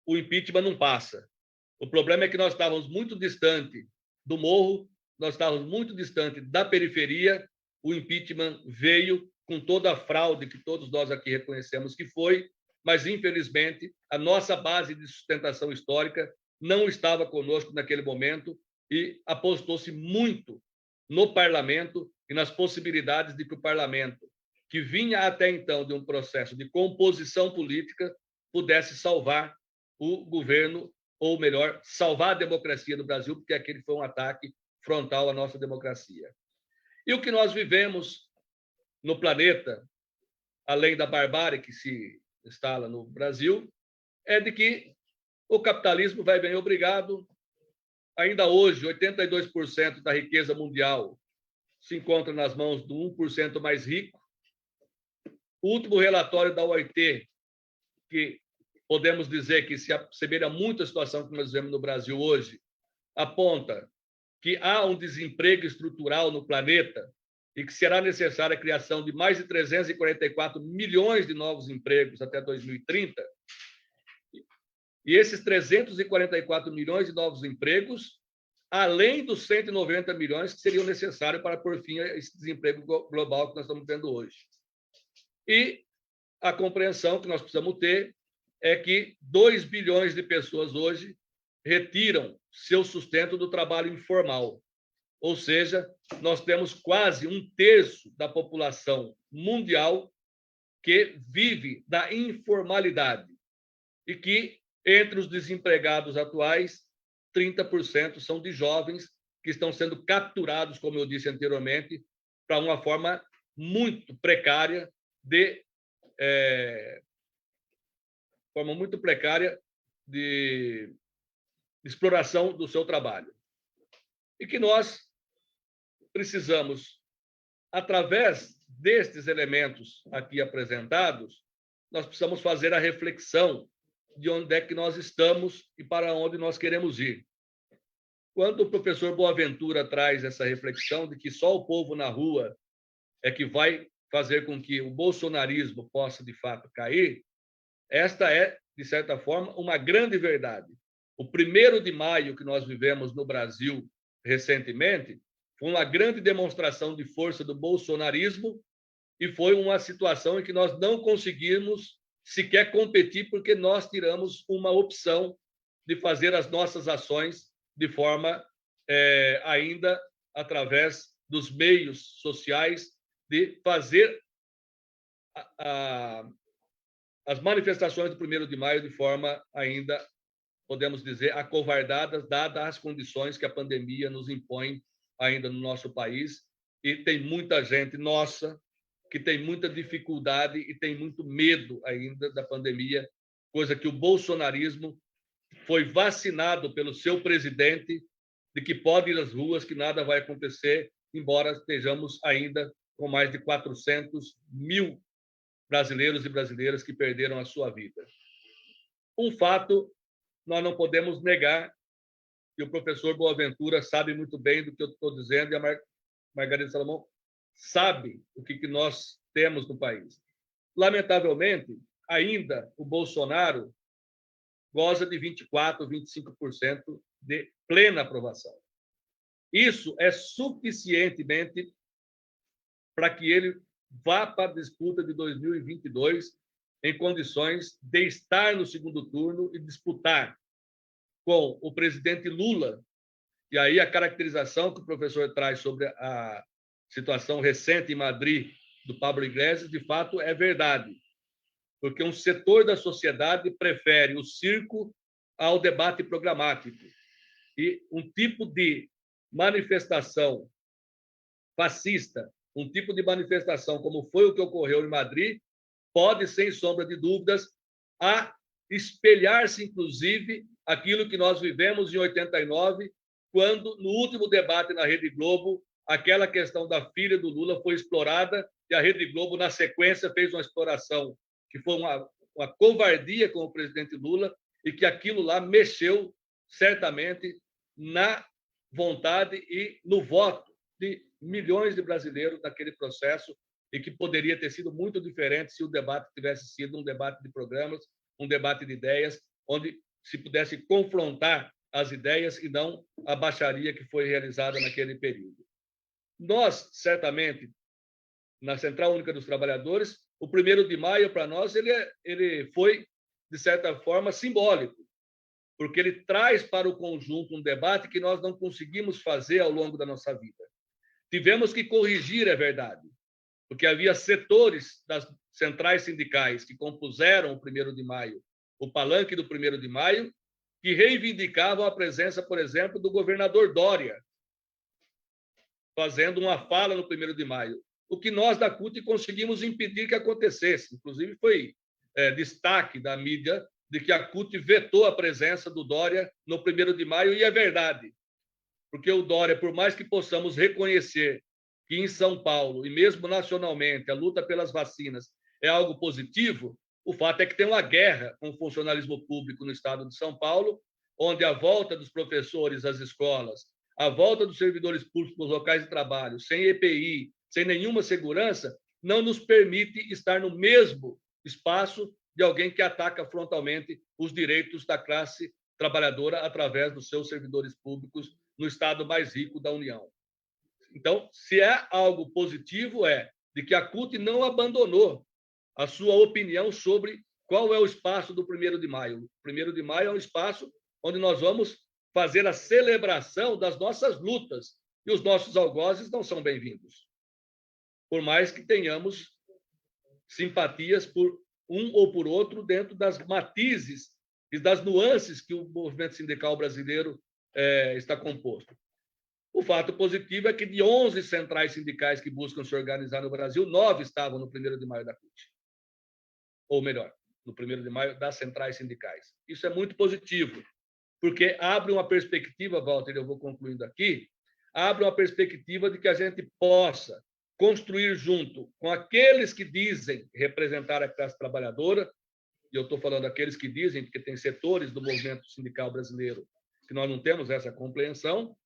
o impeachment não passa. O problema é que nós estávamos muito distante do morro, nós estávamos muito distante da periferia, o impeachment veio com toda a fraude que todos nós aqui reconhecemos que foi, mas, infelizmente, a nossa base de sustentação histórica não estava conosco naquele momento e apostou-se muito no parlamento e nas possibilidades de que o parlamento, que vinha até então de um processo de composição política, pudesse salvar o governo, ou melhor, salvar a democracia do Brasil, porque aquele foi um ataque frontal à nossa democracia. E o que nós vivemos no planeta, além da barbárie que se instala no Brasil, é de que o capitalismo vai bem obrigado. Ainda hoje, 82% da riqueza mundial se encontra nas mãos do 1% mais rico. O último relatório da OIT, que podemos dizer que se assemelha muito à situação que nós vemos no Brasil hoje, aponta que há um desemprego estrutural no planeta e que será necessária a criação de mais de 344 milhões de novos empregos até 2030. E esses 344 milhões de novos empregos, além dos 190 milhões que seriam necessários para pôr fim a esse desemprego global que nós estamos tendo hoje. E a compreensão que nós precisamos ter é que 2 bilhões de pessoas hoje retiram seu sustento do trabalho informal. Ou seja, nós temos quase 1/3 da população mundial que vive da informalidade e que, entre os desempregados atuais, 30% são de jovens que estão sendo capturados, como eu disse anteriormente, para uma forma muito precária de exploração do seu trabalho. E que nós precisamos, através destes elementos aqui apresentados, nós precisamos fazer a reflexão de onde é que nós estamos e para onde nós queremos ir. Quando o professor Boaventura traz essa reflexão de que só o povo na rua é que vai fazer com que o bolsonarismo possa, de fato, cair, esta é, de certa forma, uma grande verdade. O 1º de maio que nós vivemos no Brasil recentemente foi uma grande demonstração de força do bolsonarismo e foi uma situação em que nós não conseguimos sequer competir porque nós tiramos uma opção de fazer as nossas ações de forma ainda através dos meios sociais, de fazer as manifestações do 1º de maio de forma ainda, podemos dizer, acovardadas, dadas as condições que a pandemia nos impõe ainda no nosso país. E tem muita gente nossa que tem muita dificuldade e tem muito medo ainda da pandemia, coisa que o bolsonarismo foi vacinado pelo seu presidente de que pode ir às ruas, que nada vai acontecer, embora estejamos ainda com mais de 400 mil brasileiros e brasileiras que perderam a sua vida. Um fato nós não podemos negar, e o professor Boaventura sabe muito bem do que eu estou dizendo, e a Margarida Salomão sabe o que nós temos no país. Lamentavelmente, ainda o Bolsonaro goza de 24%, 25% de plena aprovação. Isso é suficientemente para que ele vá para a disputa de 2022 em condições de estar no segundo turno e disputar com o presidente Lula. E aí a caracterização que o professor traz sobre a situação recente em Madrid do Pablo Iglesias, de fato, é verdade. Porque um setor da sociedade prefere o circo ao debate programático. E um tipo de manifestação fascista, um tipo de manifestação como foi o que ocorreu em Madrid, pode, sem sombra de dúvidas, espelhar-se, inclusive, aquilo que nós vivemos em 89, quando, no último debate na Rede Globo, aquela questão da filha do Lula foi explorada e a Rede Globo, na sequência, fez uma exploração que foi uma covardia com o presidente Lula e que aquilo lá mexeu certamente na vontade e no voto de milhões de brasileiros naquele processo e que poderia ter sido muito diferente se o debate tivesse sido um debate de programas, um debate de ideias, onde se pudesse confrontar as ideias e não a baixaria que foi realizada naquele período. Nós, certamente, na Central Única dos Trabalhadores, o 1º de maio, para nós, ele foi, de certa forma, simbólico, porque ele traz para o conjunto um debate que nós não conseguimos fazer ao longo da nossa vida. Tivemos que corrigir, é verdade, porque havia setores das centrais sindicais que compuseram o 1º de maio, o palanque do 1º de maio, que reivindicavam a presença, por exemplo, do governador Dória, fazendo uma fala no 1º de maio, o que nós da CUT conseguimos impedir que acontecesse. Inclusive, foi destaque da mídia de que a CUT vetou a presença do Dória no 1º de maio, e é verdade, porque o Dória, por mais que possamos reconhecer que em São Paulo, e mesmo nacionalmente, a luta pelas vacinas é algo positivo, o fato é que tem uma guerra com o funcionalismo público no estado de São Paulo, onde a volta dos professores às escolas, a volta dos servidores públicos nos locais de trabalho, sem EPI, sem nenhuma segurança, não nos permite estar no mesmo espaço de alguém que ataca frontalmente os direitos da classe trabalhadora através dos seus servidores públicos no estado mais rico da União. Então, se é algo positivo, é de que a CUT não abandonou a sua opinião sobre qual é o espaço do 1º de maio. O 1º de maio é um espaço onde nós vamos fazer a celebração das nossas lutas, e os nossos algozes não são bem-vindos, por mais que tenhamos simpatias por um ou por outro dentro das matizes e das nuances que o movimento sindical brasileiro está composto. O fato positivo é que de 11 centrais sindicais que buscam se organizar no Brasil, 9 estavam no 1º de maio da CUT. Ou melhor, no 1º de maio das centrais sindicais. Isso é muito positivo, porque abre uma perspectiva, Walter, eu vou concluindo aqui, abre uma perspectiva de que a gente possa construir junto com aqueles que dizem representar a classe trabalhadora, e eu estou falando aqueles que dizem, porque tem setores do movimento sindical brasileiro que nós não temos essa compreensão,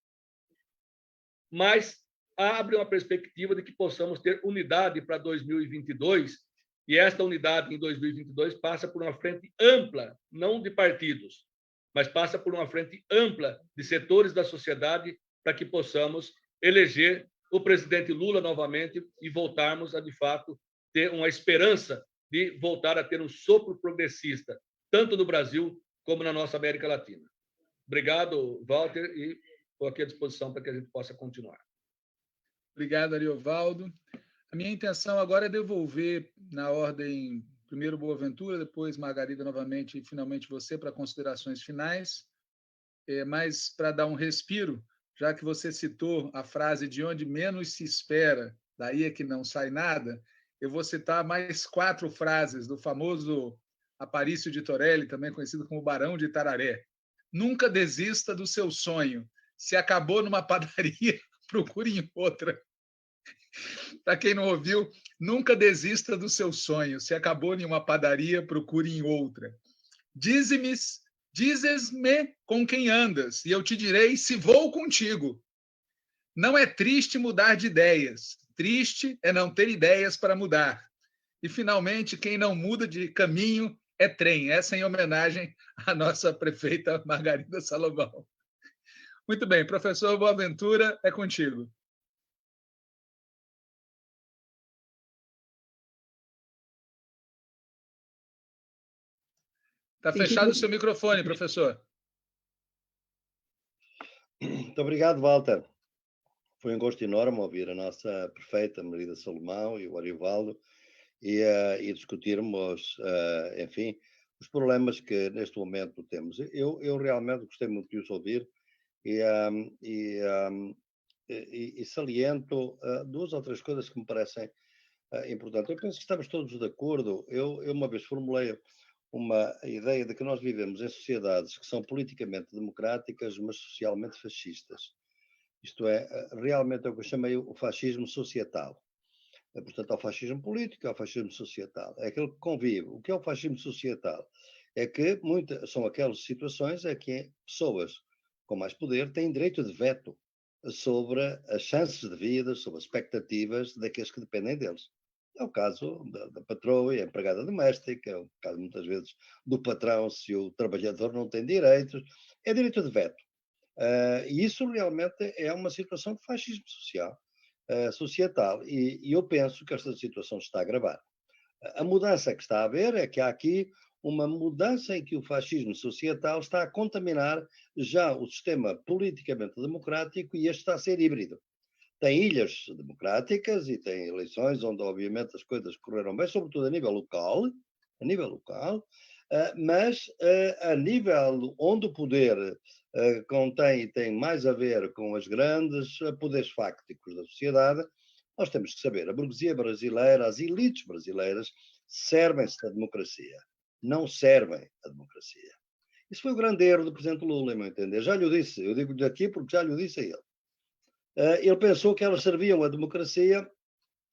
mas abre uma perspectiva de que possamos ter unidade para 2022, e esta unidade em 2022 passa por uma frente ampla, não de partidos, mas passa por uma frente ampla de setores da sociedade para que possamos eleger o presidente Lula novamente e voltarmos a, de fato, ter uma esperança de voltar a ter um sopro progressista, tanto no Brasil como na nossa América Latina. Obrigado, Walter, e estou aqui à disposição para que a gente possa continuar. Obrigado, Ariovaldo. A minha intenção agora é devolver, na ordem, primeiro Boaventura, depois Margarida novamente e finalmente você para considerações finais, mas para dar um respiro, já que você citou a frase de onde menos se espera, daí é que não sai nada, eu vou citar mais 4 frases do famoso Aparício de Torelli, também conhecido como Barão de Itararé. Nunca desista do seu sonho. Se acabou numa padaria, procure em outra. Para quem não ouviu, nunca desista do seu sonho. Se acabou em uma padaria, procure em outra. Dizes-me com quem andas, e eu te direi se vou contigo. Não é triste mudar de ideias. Triste é não ter ideias para mudar. E, finalmente, quem não muda de caminho é trem. Essa em homenagem à nossa prefeita Margarida Salomão. Muito bem, professor Boaventura, é contigo. Está fechado o seu microfone, professor. Muito obrigado, Walter. Foi um gosto enorme ouvir a nossa prefeita Margarida Salomão e o Ariovaldo e discutirmos, enfim, os problemas que neste momento temos. Eu realmente gostei muito de os ouvir e saliento 2 ou 3 coisas que me parecem importantes. Eu penso que estamos todos de acordo. Eu uma vez formulei uma ideia de que nós vivemos em sociedades que são politicamente democráticas, mas socialmente fascistas. Isto é, realmente é o que eu chamei o fascismo societal. Portanto, ao fascismo político, ao fascismo societal. É aquele que convive. O que é o fascismo societal? É que são aquelas situações em que pessoas com mais poder têm direito de veto sobre as chances de vida, sobre as expectativas daqueles que dependem deles. É o caso da patroa e a empregada doméstica, é o caso muitas vezes do patrão se o trabalhador não tem direitos. É direito de veto. E isso realmente é uma situação de fascismo societal. E eu penso que esta situação está a agravar. A mudança que está a haver é que há aqui uma mudança em que o fascismo societal está a contaminar já o sistema politicamente democrático e este está a ser híbrido. Tem ilhas democráticas e tem eleições onde, obviamente, as coisas correram bem, sobretudo a nível local, mas a nível onde o poder contém e tem mais a ver com os grandes poderes fácticos da sociedade, nós temos que saber, a burguesia brasileira, as elites brasileiras, servem-se da democracia, não servem a democracia. Isso foi o grande erro do presidente Lula, em meu entender. Já lhe disse, eu digo-lhe aqui porque já lhe disse a ele. Ele pensou que elas serviam a democracia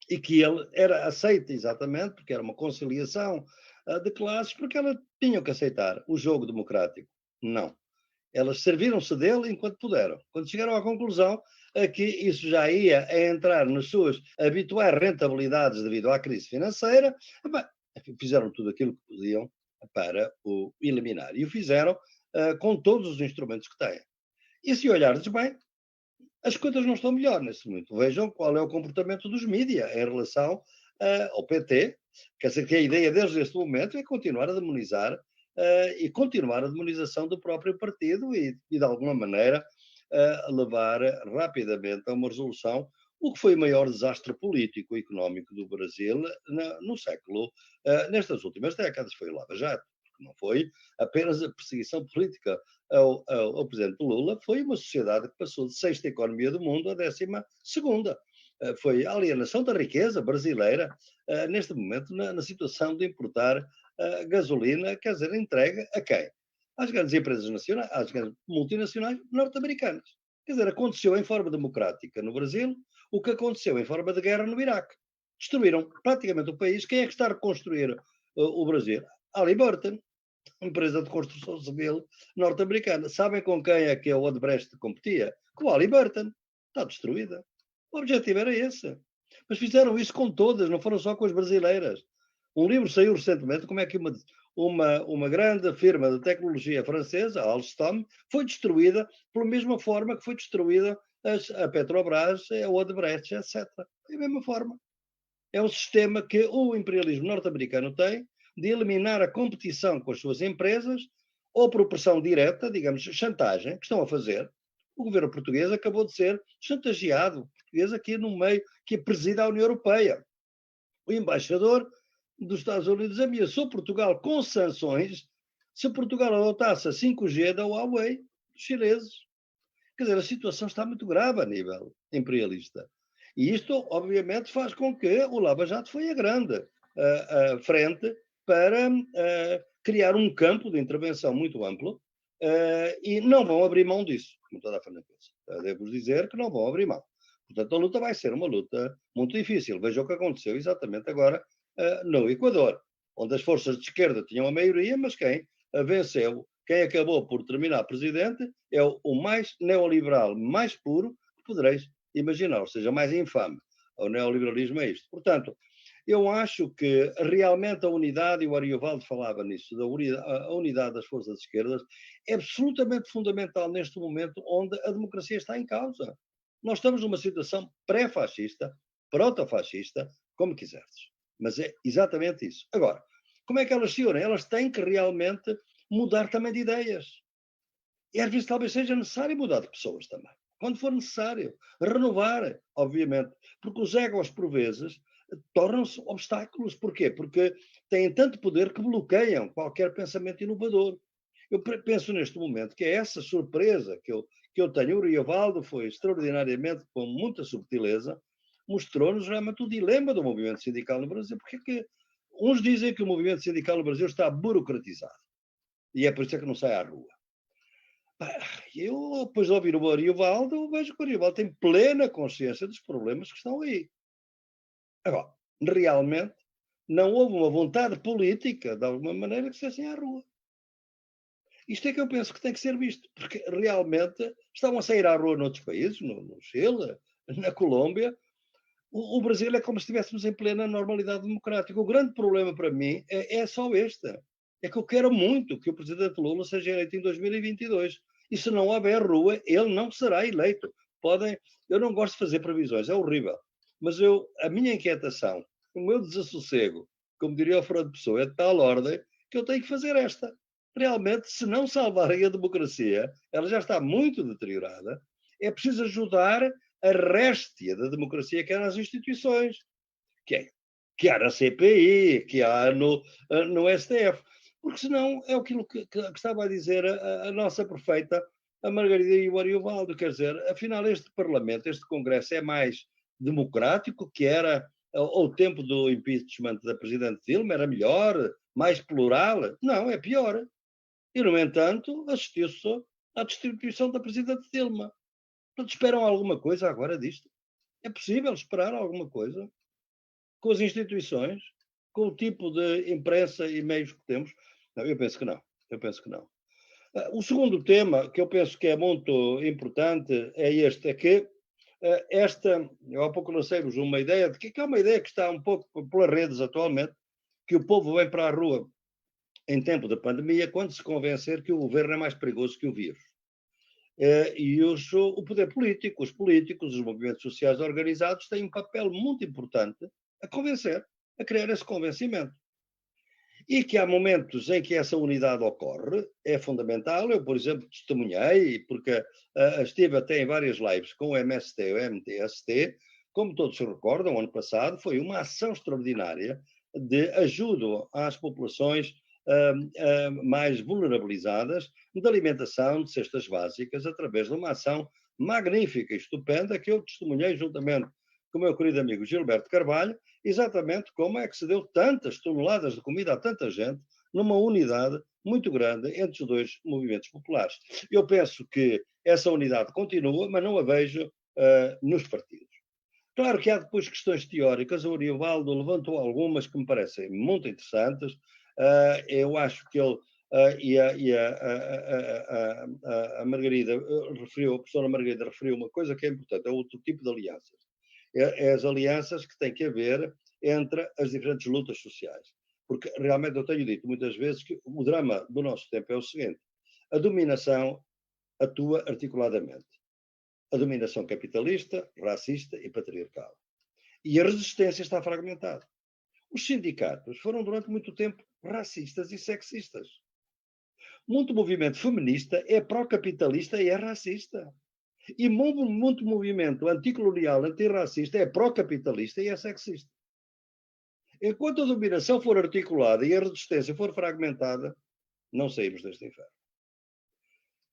e que ele era aceito exatamente, porque era uma conciliação de classes, porque elas tinham que aceitar o jogo democrático. Não. Elas serviram-se dele enquanto puderam. Quando chegaram à conclusão que isso já ia entrar nas suas habituais rentabilidades devido à crise financeira, fizeram tudo aquilo que podiam para o eliminar. E o fizeram com todos os instrumentos que têm. E se olhardes bem, as coisas não estão melhor nesse momento. Vejam qual é o comportamento dos mídias em relação ao PT. Quer dizer que a ideia desde este momento é continuar a demonizar e continuar a demonização do próprio partido e de alguma maneira, levar rapidamente a uma resolução, o que foi o maior desastre político e económico do Brasil no século, nestas últimas décadas, foi o Lava Jato. Não foi apenas a perseguição política ao presidente Lula, foi uma sociedade que passou de 6ª economia do mundo a 12ª. Foi a alienação da riqueza brasileira, neste momento, na situação de importar gasolina, quer dizer, entregue a quem? Às grandes empresas nacionais, às grandes multinacionais norte-americanas. Quer dizer, aconteceu em forma democrática no Brasil o que aconteceu em forma de guerra no Iraque. Destruíram praticamente o país. Quem é que está a reconstruir o Brasil? Halliburton, empresa de construção civil norte-americana. Sabem com quem é que a Odebrecht competia? Com o Halliburton. Está destruída. O objetivo era esse. Mas fizeram isso com todas, não foram só com as brasileiras. Um livro saiu recentemente, como é que uma grande firma de tecnologia francesa, a Alstom, foi destruída pela mesma forma que foi destruída a Petrobras, a Odebrecht, etc. Da mesma forma. É um sistema que o imperialismo norte-americano tem, de eliminar a competição com as suas empresas, ou por pressão direta, digamos, chantagem, que estão a fazer. O governo português acabou de ser chantageado, português aqui no meio, que preside a União Europeia. O embaixador dos Estados Unidos ameaçou Portugal com sanções se Portugal adotasse a 5G da Huawei dos chineses. Quer dizer, a situação está muito grave a nível imperialista. E isto, obviamente, faz com que o Lava Jato foi a grande frente para criar um campo de intervenção muito amplo e não vão abrir mão disso, com toda a franqueza. Devo dizer que não vão abrir mão. Portanto, a luta vai ser uma luta muito difícil. Veja o que aconteceu exatamente agora no Equador, onde as forças de esquerda tinham a maioria, mas quem venceu, quem acabou por terminar presidente, é o mais neoliberal, mais puro que podereis imaginar, ou seja, mais infame. O neoliberalismo é isto. Portanto, eu acho que realmente a unidade, e o Ariovaldo falava nisso, a unidade das forças de esquerdas, é absolutamente fundamental neste momento onde a democracia está em causa. Nós estamos numa situação pré-fascista, proto-fascista, como quiseres. Mas é exatamente isso. Agora, como é que elas se unem? Elas têm que realmente mudar também de ideias. E às vezes talvez seja necessário mudar de pessoas também. Quando for necessário. Renovar, obviamente. Porque os egos, por vezes, tornam-se obstáculos. Porquê? Porque têm tanto poder que bloqueiam qualquer pensamento inovador. Eu penso neste momento que é essa surpresa que eu tenho. O Riovaldo foi extraordinariamente, com muita subtileza, mostrou-nos realmente o dilema do movimento sindical no Brasil. Porque é que uns dizem que o movimento sindical no Brasil está burocratizado. E é por isso que não sai à rua. Eu, depois de ouvir o Ariovaldo, vejo que o Ariovaldo tem plena consciência dos problemas que estão aí. Agora, realmente, não houve uma vontade política, de alguma maneira, que se fossem à rua. Isto é que eu penso que tem que ser visto, porque realmente estavam a sair à rua noutros países, no Chile, na Colômbia. O Brasil é como se estivéssemos em plena normalidade democrática. O grande problema para mim é só este. É que eu quero muito que o presidente Lula seja eleito em 2022. E se não houver rua, ele não será eleito. Eu não gosto de fazer previsões, é horrível. Mas a minha inquietação, o meu desassossego, como diria o Fernando Pessoa, é de tal ordem que eu tenho que fazer esta. Realmente, se não salvarem a democracia, ela já está muito deteriorada, é preciso ajudar a réstia da democracia que há nas instituições, que há na CPI, que há no STF. Porque senão é aquilo que estava a dizer a nossa prefeita, a Margarida e o Ariovaldo. Quer dizer, afinal, este Parlamento, este Congresso é mais democrático que era ao tempo do impeachment da Presidente Dilma, era melhor, mais plural? Não, é pior. E, no entanto, assistiu-se à destituição da Presidente Dilma. Portanto, esperam alguma coisa agora disto? É possível esperar alguma coisa? Com as instituições? Com o tipo de imprensa e meios que temos? Não, eu penso que não. Eu penso que não. O segundo tema, que eu penso que é muito importante, é este, é que eu há pouco lancei-vos uma ideia, de que é uma ideia que está um pouco pelas redes atualmente, que o povo vem para a rua em tempo de pandemia quando se convencer que o governo é mais perigoso que o vírus. E o poder político, os políticos, os movimentos sociais organizados têm um papel muito importante a convencer, a criar esse convencimento. E que há momentos em que essa unidade ocorre, é fundamental. Eu, por exemplo, testemunhei, porque estive até em várias lives com o MST e o MTST, como todos se recordam, ano passado foi uma ação extraordinária de ajuda às populações mais vulnerabilizadas, de alimentação, de cestas básicas, através de uma ação magnífica e estupenda que eu testemunhei juntamente com o meu querido amigo Gilberto Carvalho, exatamente como é que se deu tantas toneladas de comida a tanta gente numa unidade muito grande entre os dois movimentos populares. Eu penso que essa unidade continua, mas não a vejo nos partidos. Claro que há depois questões teóricas, o Ariovaldo levantou algumas que me parecem muito interessantes. Eu acho que ele a Margarida referiu, a professora Margarida referiu uma coisa que é importante, é outro tipo de alianças. É as alianças que tem que haver entre as diferentes lutas sociais. Porque realmente eu tenho dito muitas vezes que o drama do nosso tempo é o seguinte: a dominação atua articuladamente. A dominação capitalista, racista e patriarcal. E a resistência está fragmentada. Os sindicatos foram durante muito tempo racistas e sexistas. Muito movimento feminista é pró-capitalista e é racista. E muito movimento anticolonial, antirracista é pró-capitalista e é sexista. Enquanto a dominação for articulada e a resistência for fragmentada, não saímos deste inferno.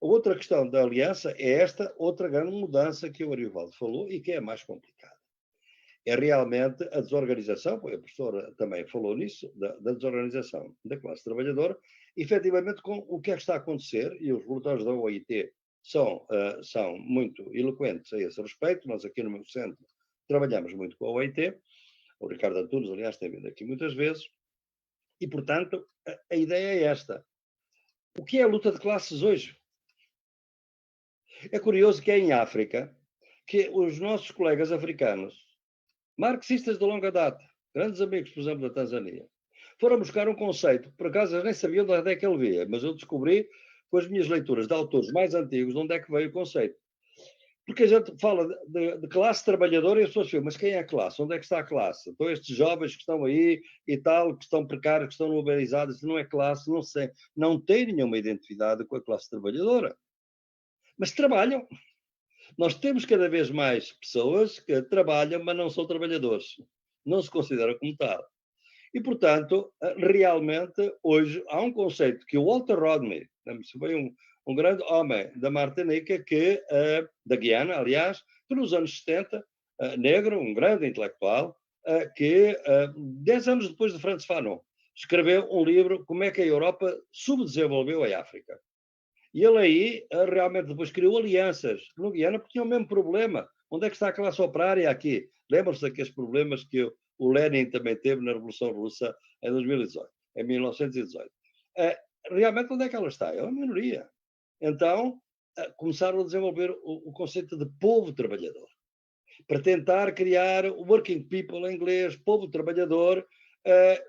A outra questão da aliança é esta outra grande mudança que o Ariovaldo falou e que é mais complicada. É realmente a desorganização, a professora também falou nisso, da desorganização da classe trabalhadora, efetivamente com o que é que está a acontecer, e os relatórios da OIT são muito eloquentes a esse respeito. Nós aqui no meu centro trabalhamos muito com a OIT, o Ricardo Antunes, aliás, tem vindo aqui muitas vezes, e, portanto, a ideia é esta. O que é a luta de classes hoje? É curioso que é em África que os nossos colegas africanos, marxistas de longa data, grandes amigos, por exemplo, da Tanzânia, foram buscar um conceito, por acaso eu nem sabia de onde é que ele via, mas eu descobri com as minhas leituras de autores mais antigos de onde é que veio o conceito. Porque a gente fala de classe trabalhadora e as pessoas falam, mas quem é a classe? Onde é que está a classe? Então estes jovens que estão aí e tal, que estão precários, que estão uberizados, não é classe, não sei, não têm nenhuma identidade com a classe trabalhadora. Mas trabalham. Nós temos cada vez mais pessoas que trabalham, mas não são trabalhadores. Não se consideram como tal. E, portanto, realmente, hoje, há um conceito que o Walter Rodney, foi um grande homem da Martinica, da Guiana, aliás, que nos anos 70, negro, um grande intelectual, que 10 anos depois de Frantz Fanon, escreveu um livro, Como é que a Europa subdesenvolveu a África. E ele aí realmente depois criou alianças no Guiana, porque tinha o mesmo problema. Onde é que está a classe operária aqui? Lembram-se daqueles problemas que o Lenin também teve na Revolução Russa em 2018, em 1918. Realmente, onde é que ela está? É uma minoria. Então, começaram a desenvolver o conceito de povo trabalhador, para tentar criar o working people em inglês, povo trabalhador,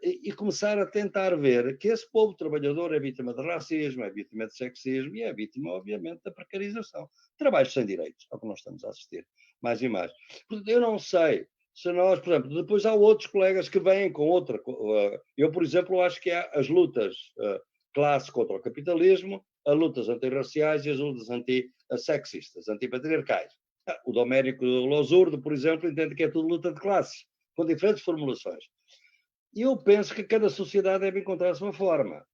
e começar a tentar ver que esse povo trabalhador é vítima de racismo, é vítima de sexismo e é vítima, obviamente, da precarização. Trabalho sem direitos, ao que nós estamos a assistir, mais e mais. Portanto, eu não sei se nós, por exemplo, depois há outros colegas que vêm com outra... eu, por exemplo, acho que há as lutas classe contra o capitalismo, as lutas antirraciais e as lutas anti-sexistas, antipatriarcais. O Domérico Losurdo, por exemplo, entende que é tudo luta de classes, com diferentes formulações. E eu penso que cada sociedade deve encontrar a sua forma.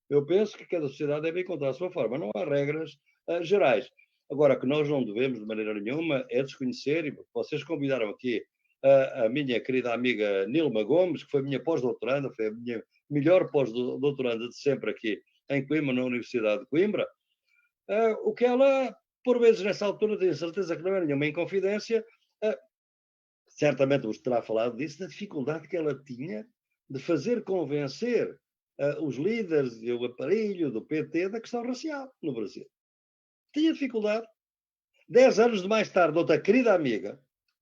Não há regras gerais. Agora, que nós não devemos, de maneira nenhuma, é desconhecer, e vocês convidaram aqui a minha querida amiga Nilma Gomes, que foi a minha pós-doutoranda, foi a minha melhor pós-doutoranda de sempre aqui em Coimbra, na Universidade de Coimbra, o que ela, por vezes, nessa altura, tenho certeza que não era nenhuma inconfidência, certamente vos terá falado disso, da dificuldade que ela tinha de fazer convencer os líderes e o aparelho do PT da questão racial no Brasil. Tinha dificuldade. 10 anos de mais tarde, outra querida amiga,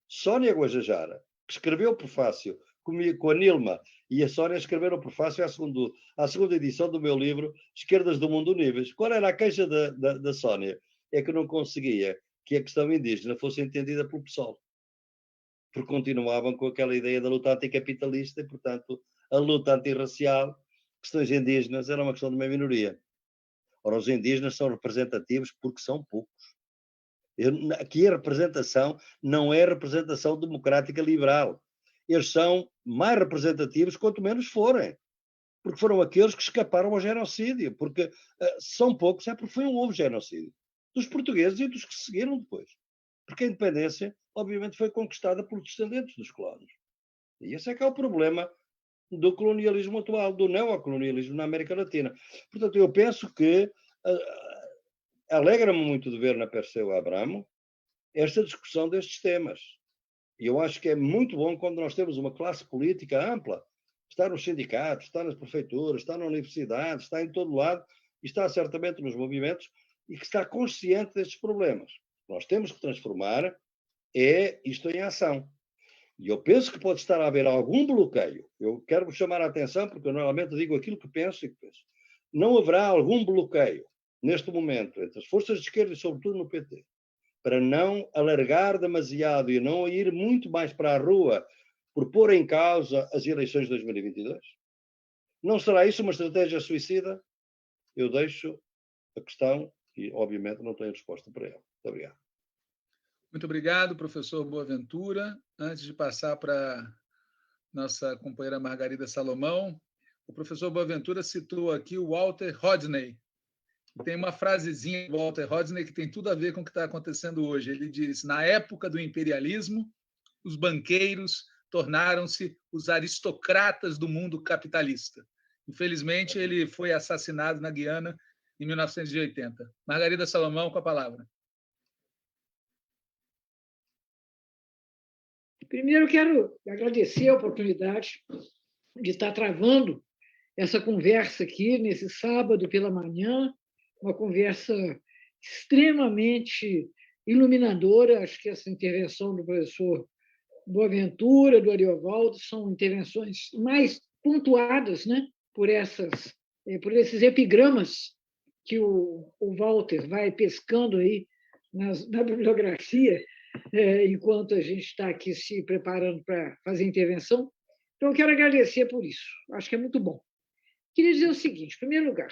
Sónia Guajajara, que escreveu o prefácio comigo, com a Nilma, e a Sónia escreveram o prefácio à segunda edição do meu livro Esquerdas do Mundo Unidas. Qual era a queixa da Sónia? É que não conseguia que a questão indígena fosse entendida pelo PSOL. Porque continuavam com aquela ideia da luta anticapitalista e, portanto, a luta antirracial, questões indígenas, era uma questão de uma minoria. Ora, os indígenas são representativos porque são poucos. Aqui a representação não é representação democrática liberal. Eles são mais representativos quanto menos forem. Porque foram aqueles que escaparam ao genocídio. Porque são poucos, é porque foi um novo genocídio. Dos portugueses e dos que seguiram depois. Porque a independência, obviamente, foi conquistada por descendentes dos colonos. E esse é que é o problema do colonialismo atual, do neocolonialismo na América Latina. Portanto, eu penso que alegra-me muito de ver na Perseu Abramo esta discussão destes temas. E eu acho que é muito bom quando nós temos uma classe política ampla, está nos sindicatos, está nas prefeituras, está na universidade, está em todo lado, e está certamente nos movimentos, e que está consciente destes problemas. Nós temos que transformar isto em ação. E eu penso que pode estar a haver algum bloqueio. Eu quero vos chamar a atenção, porque eu normalmente digo aquilo que penso e que penso. Não haverá algum bloqueio, neste momento, entre as forças de esquerda e, sobretudo, no PT, para não alargar demasiado e não ir muito mais para a rua por pôr em causa as eleições de 2022? Não será isso uma estratégia suicida? Eu deixo a questão e, obviamente, não tenho resposta para ela. Muito obrigado. Muito obrigado, professor Boaventura. Antes de passar para nossa companheira Margarida Salomão, o professor Boaventura citou aqui o Walter Rodney. Tem uma frasezinha do Walter Rodney que tem tudo a ver com o que está acontecendo hoje. Ele diz: na época do imperialismo, os banqueiros tornaram-se os aristocratas do mundo capitalista. Infelizmente, ele foi assassinado na Guiana em 1980. Margarida Salomão, com a palavra. Primeiro, quero agradecer a oportunidade de estar travando essa conversa aqui nesse sábado pela manhã, uma conversa extremamente iluminadora. Acho que essa intervenção do professor Boaventura, do Ariovaldo, são intervenções mais pontuadas, né, por esses epigramas que o Walter vai pescando aí na bibliografia, enquanto a gente está aqui se preparando para fazer a intervenção. Então, eu quero agradecer por isso. Acho que é muito bom. Queria dizer o seguinte: em primeiro lugar,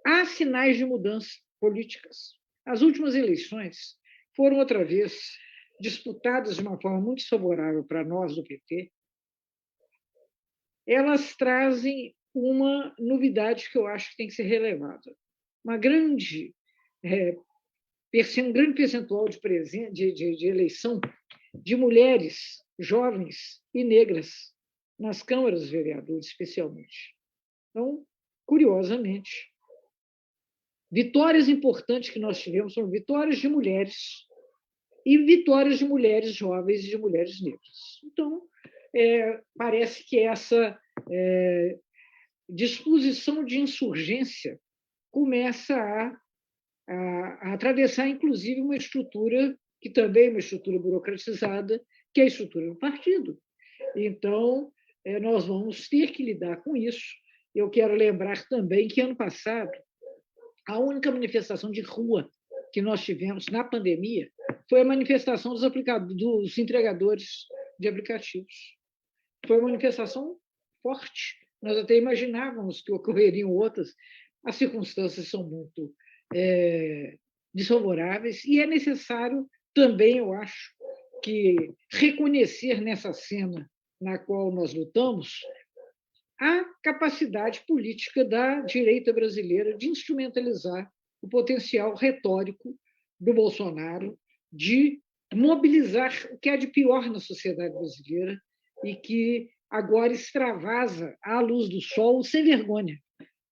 há sinais de mudança políticas. As últimas eleições foram, outra vez, disputadas de uma forma muito desfavorável para nós do PT. Elas trazem uma novidade que eu acho que tem que ser relevada. Um grande percentual de eleição de mulheres jovens e negras nas câmaras dos vereadores, especialmente. Então, curiosamente, vitórias importantes que nós tivemos foram vitórias de mulheres e vitórias de mulheres jovens e de mulheres negras. Então, parece que essa disposição de insurgência começa a atravessar, inclusive, uma estrutura que também é uma estrutura burocratizada, que é a estrutura do partido. Então, nós vamos ter que lidar com isso. Eu quero lembrar também que, ano passado, a única manifestação de rua que nós tivemos na pandemia foi a manifestação dos entregadores de aplicativos. Foi uma manifestação forte. Nós até imaginávamos que ocorreriam outras. As circunstâncias são muito desfavoráveis e é necessário também, eu acho, que reconhecer nessa cena na qual nós lutamos a capacidade política da direita brasileira de instrumentalizar o potencial retórico do Bolsonaro, de mobilizar o que há de pior na sociedade brasileira e que agora extravasa à luz do sol sem vergonha.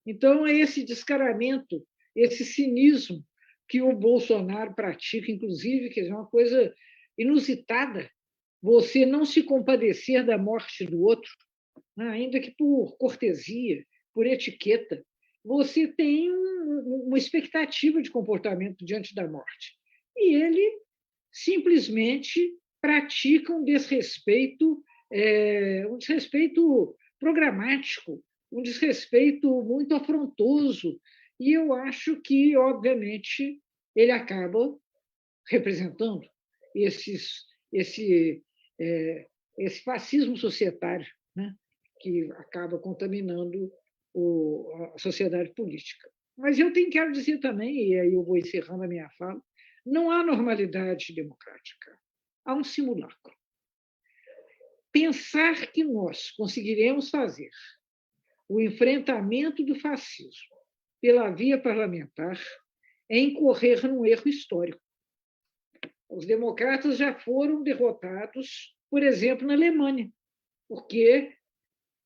Então, é esse descaramento, esse cinismo que o Bolsonaro pratica, inclusive, que é uma coisa inusitada, você não se compadecer da morte do outro, ainda que por cortesia, por etiqueta, você tem uma expectativa de comportamento diante da morte. E ele simplesmente pratica um desrespeito programático, um desrespeito muito afrontoso. E eu acho que, obviamente, ele acaba representando esse fascismo societário, né, que acaba contaminando a sociedade política. Mas eu quero dizer também, e aí eu vou encerrando a minha fala, não há normalidade democrática, há um simulacro. Pensar que nós conseguiremos fazer o enfrentamento do fascismo pela via parlamentar é incorrer num erro histórico. Os democratas já foram derrotados, por exemplo, na Alemanha, porque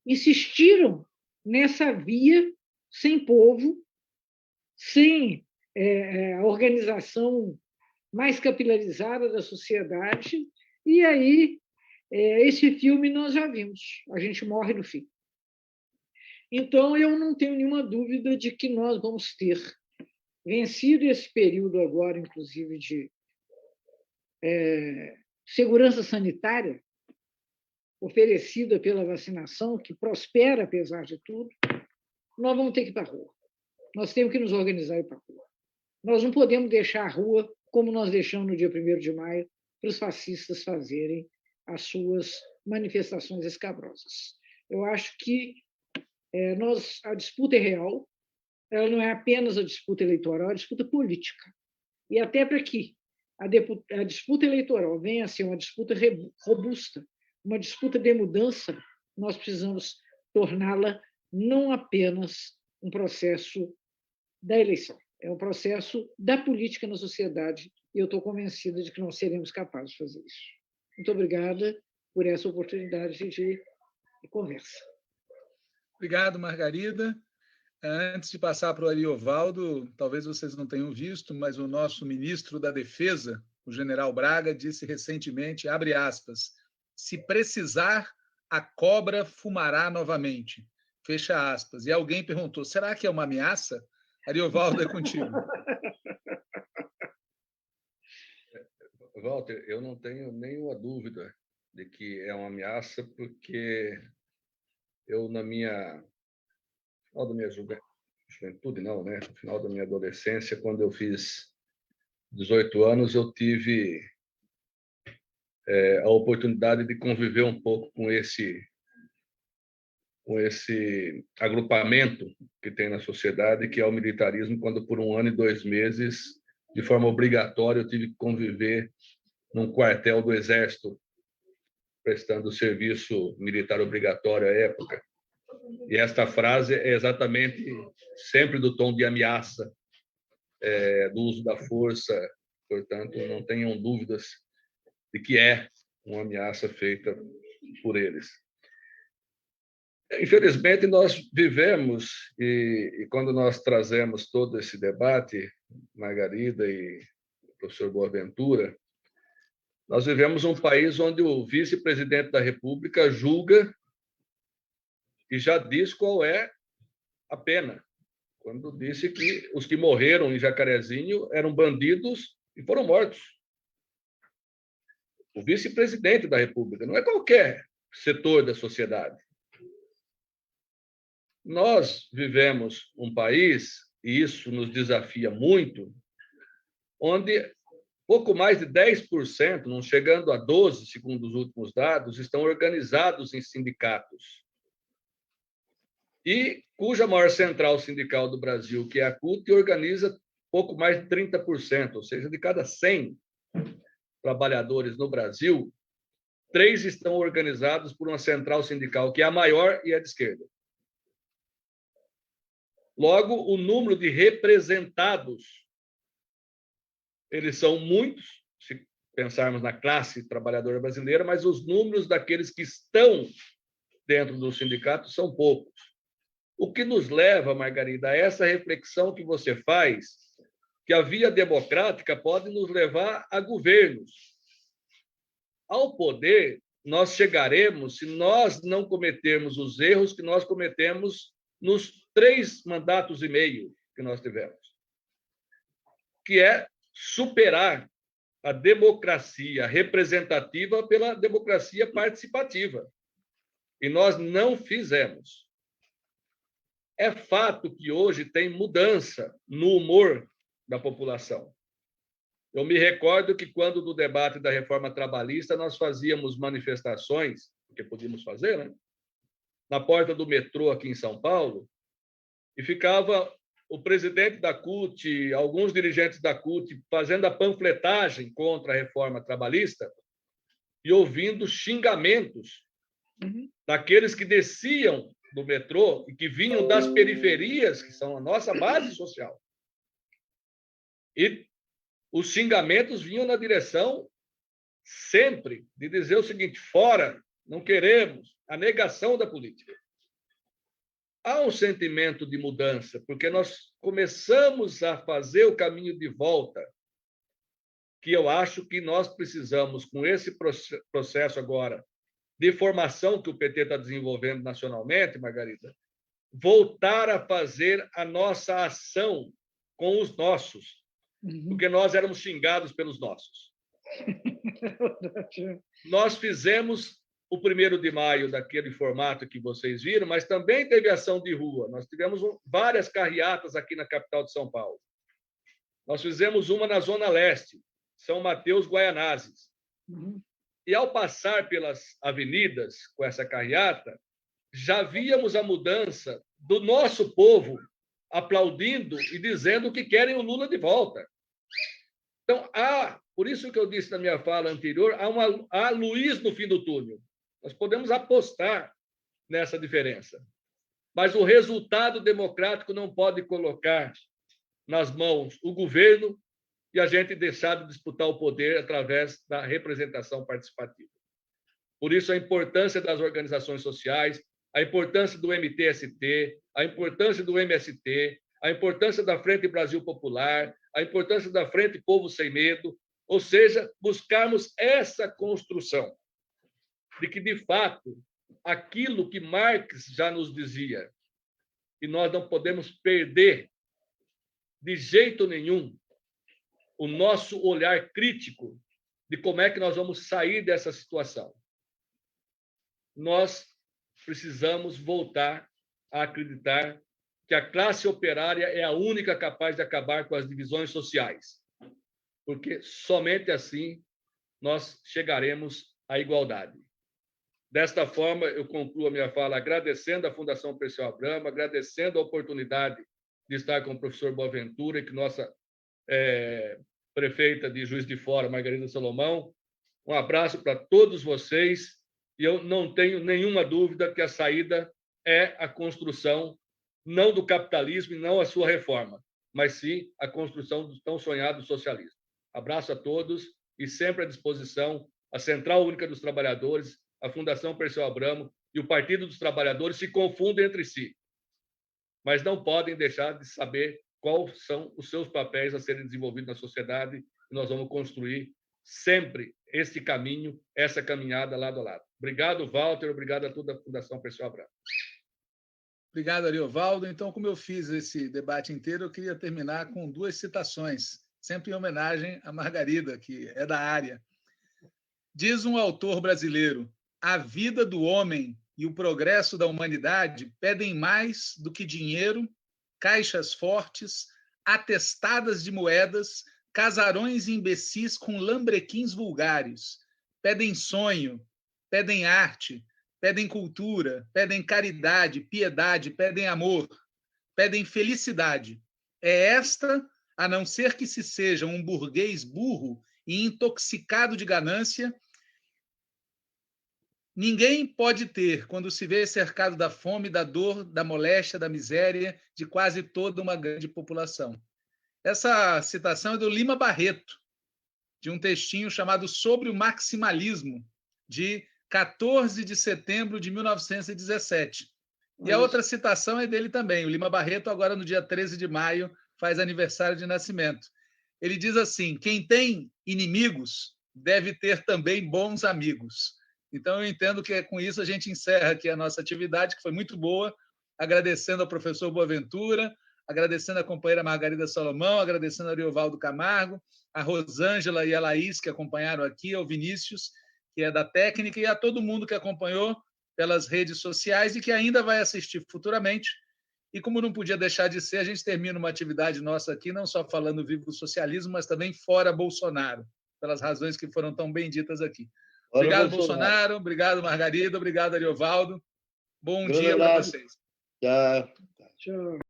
insistiram nessa via sem povo, sem a organização mais capilarizada da sociedade, e aí esse filme nós já vimos, a gente morre no fim. Então, eu não tenho nenhuma dúvida de que nós vamos ter vencido esse período agora, inclusive, de segurança sanitária oferecida pela vacinação, que prospera apesar de tudo. Nós vamos ter que ir para a rua. Nós temos que nos organizar e ir para a rua. Nós não podemos deixar a rua como nós deixamos no dia 1º de maio para os fascistas fazerem as suas manifestações escabrosas. Eu acho que a disputa é real, ela não é apenas a disputa eleitoral, é a disputa política. E até para que a disputa eleitoral venha a ser uma disputa robusta, uma disputa de mudança, nós precisamos torná-la não apenas um processo da eleição, é um processo da política na sociedade, e eu estou convencida de que nós seremos capazes de fazer isso. Muito obrigada por essa oportunidade de conversa. Obrigado, Margarida. Antes de passar para o Ariovaldo, talvez vocês não tenham visto, mas o nosso ministro da Defesa, o general Braga, disse recentemente, abre aspas, se precisar, a cobra fumará novamente, fecha aspas. E alguém perguntou, será que é uma ameaça? Ariovaldo, é contigo. Walter, eu não tenho nenhuma dúvida de que é uma ameaça, porque eu, no final da minha juventude, não, né? No final da minha adolescência, quando eu fiz 18 anos, eu tive a oportunidade de conviver um pouco com esse agrupamento que tem na sociedade, que é o militarismo, quando por 1 ano e 2 meses, de forma obrigatória, eu tive que conviver num quartel do Exército, prestando serviço militar obrigatório à época. E esta frase é exatamente sempre do tom de ameaça, do uso da força. Portanto, não tenham dúvidas de que é uma ameaça feita por eles. Infelizmente, nós vivemos, e quando nós trazemos todo esse debate, Margarida e o professor Boaventura, nós vivemos um país onde o vice-presidente da República julga e já diz qual é a pena, quando disse que os que morreram em Jacarezinho eram bandidos e foram mortos. O vice-presidente da República, não é qualquer setor da sociedade. Nós vivemos um país, e isso nos desafia muito, onde pouco mais de 10%, não chegando a 12%, segundo os últimos dados, estão organizados em sindicatos. E cuja maior central sindical do Brasil, que é a CUT, organiza pouco mais de 30%, ou seja, de cada 100 trabalhadores no Brasil, 3 estão organizados por uma central sindical, que é a maior e é de esquerda. Logo, o número de representados, eles são muitos, se pensarmos na classe trabalhadora brasileira, mas os números daqueles que estão dentro do sindicato são poucos. O que nos leva, Margarida, a essa reflexão que você faz, que a via democrática pode nos levar a governos. Ao poder, nós chegaremos se nós não cometermos os erros que nós cometemos nos 3 mandatos e meio que nós tivemos, que é superar a democracia representativa pela democracia participativa. E nós não fizemos. É fato que hoje tem mudança no humor da população. Eu me recordo que, quando do debate da reforma trabalhista, nós fazíamos manifestações, que podíamos fazer, né? Na porta do metrô aqui em São Paulo, e ficava o presidente da CUT, alguns dirigentes da CUT, fazendo a panfletagem contra a reforma trabalhista e ouvindo xingamentos daqueles que desciam do metrô e que vinham das periferias, que são a nossa base social. E os xingamentos vinham na direção sempre de dizer o seguinte: fora, não queremos, a negação da política. Há um sentimento de mudança, porque nós começamos a fazer o caminho de volta, que eu acho que nós precisamos, com esse processo agora de formação que o PT está desenvolvendo nacionalmente, Margarida, voltar a fazer a nossa ação com os nossos, porque nós éramos xingados pelos nossos. Nós fizemos o 1º de maio daquele formato que vocês viram, mas também teve ação de rua. Nós tivemos várias carreatas aqui na capital de São Paulo. Nós fizemos uma na Zona Leste, São Mateus, Guaianazes. E, ao passar pelas avenidas com essa carreata, já víamos a mudança do nosso povo aplaudindo e dizendo que querem o Lula de volta. Então, por isso que eu disse na minha fala anterior, há luz no fim do túnel. Nós podemos apostar nessa diferença. Mas o resultado democrático não pode colocar nas mãos o governo e a gente deixar de disputar o poder através da representação participativa. Por isso, a importância das organizações sociais, a importância do MTST, a importância do MST, a importância da Frente Brasil Popular, a importância da Frente Povo Sem Medo, ou seja, buscarmos essa construção de que, de fato, aquilo que Marx já nos dizia, e nós não podemos perder de jeito nenhum o nosso olhar crítico de como é que nós vamos sair dessa situação. Nós precisamos voltar a acreditar que a classe operária é a única capaz de acabar com as divisões sociais, porque somente assim nós chegaremos à igualdade. Desta forma, eu concluo a minha fala agradecendo à Fundação Perseu Abramo, agradecendo a oportunidade de estar com o professor Boaventura e que nossa prefeita de Juiz de Fora, Margarida Salomão. Um abraço para todos vocês e eu não tenho nenhuma dúvida que a saída é a construção não do capitalismo e não a sua reforma, mas sim a construção do tão sonhado socialismo. Abraço a todos e sempre à disposição a Central Única dos Trabalhadores, a Fundação Perseu Abramo e o Partido dos Trabalhadores se confundem entre si, mas não podem deixar de saber quais são os seus papéis a serem desenvolvidos na sociedade, e nós vamos construir sempre esse caminho, essa caminhada lado a lado. Obrigado, Walter, obrigado a toda a Fundação Perseu Abramo. Obrigado, Ariovaldo. Então, como eu fiz esse debate inteiro, eu queria terminar com 2 citações, sempre em homenagem a Margarida, que é da área. Diz um autor brasileiro: a vida do homem e o progresso da humanidade pedem mais do que dinheiro, caixas fortes, atestadas de moedas, casarões imbecis com lambrequins vulgares. Pedem sonho, pedem arte, pedem cultura, pedem caridade, piedade, pedem amor, pedem felicidade. É esta, a não ser que se seja um burguês burro e intoxicado de ganância, ninguém pode ter quando se vê cercado da fome, da dor, da moléstia, da miséria de quase toda uma grande população. Essa citação é do Lima Barreto, de um textinho chamado Sobre o Maximalismo, de 14 de setembro de 1917. E a outra citação é dele também. O Lima Barreto, agora no dia 13 de maio, faz aniversário de nascimento. Ele diz assim: quem tem inimigos deve ter também bons amigos. Então, eu entendo que com isso a gente encerra aqui a nossa atividade, que foi muito boa, agradecendo ao professor Boaventura, agradecendo a companheira Margarida Salomão, agradecendo a Ariovaldo Camargo, a Rosângela e a Laís, que acompanharam aqui, ao Vinícius, que é da técnica, e a todo mundo que acompanhou pelas redes sociais e que ainda vai assistir futuramente. E como não podia deixar de ser, a gente termina uma atividade nossa aqui, não só falando vivo do socialismo, mas também fora Bolsonaro, pelas razões que foram tão bem ditas aqui. Obrigado, Bolsonaro. Obrigado, Margarida. Obrigado, Ariovaldo. Bom dia para vocês. Tchau. Tchau.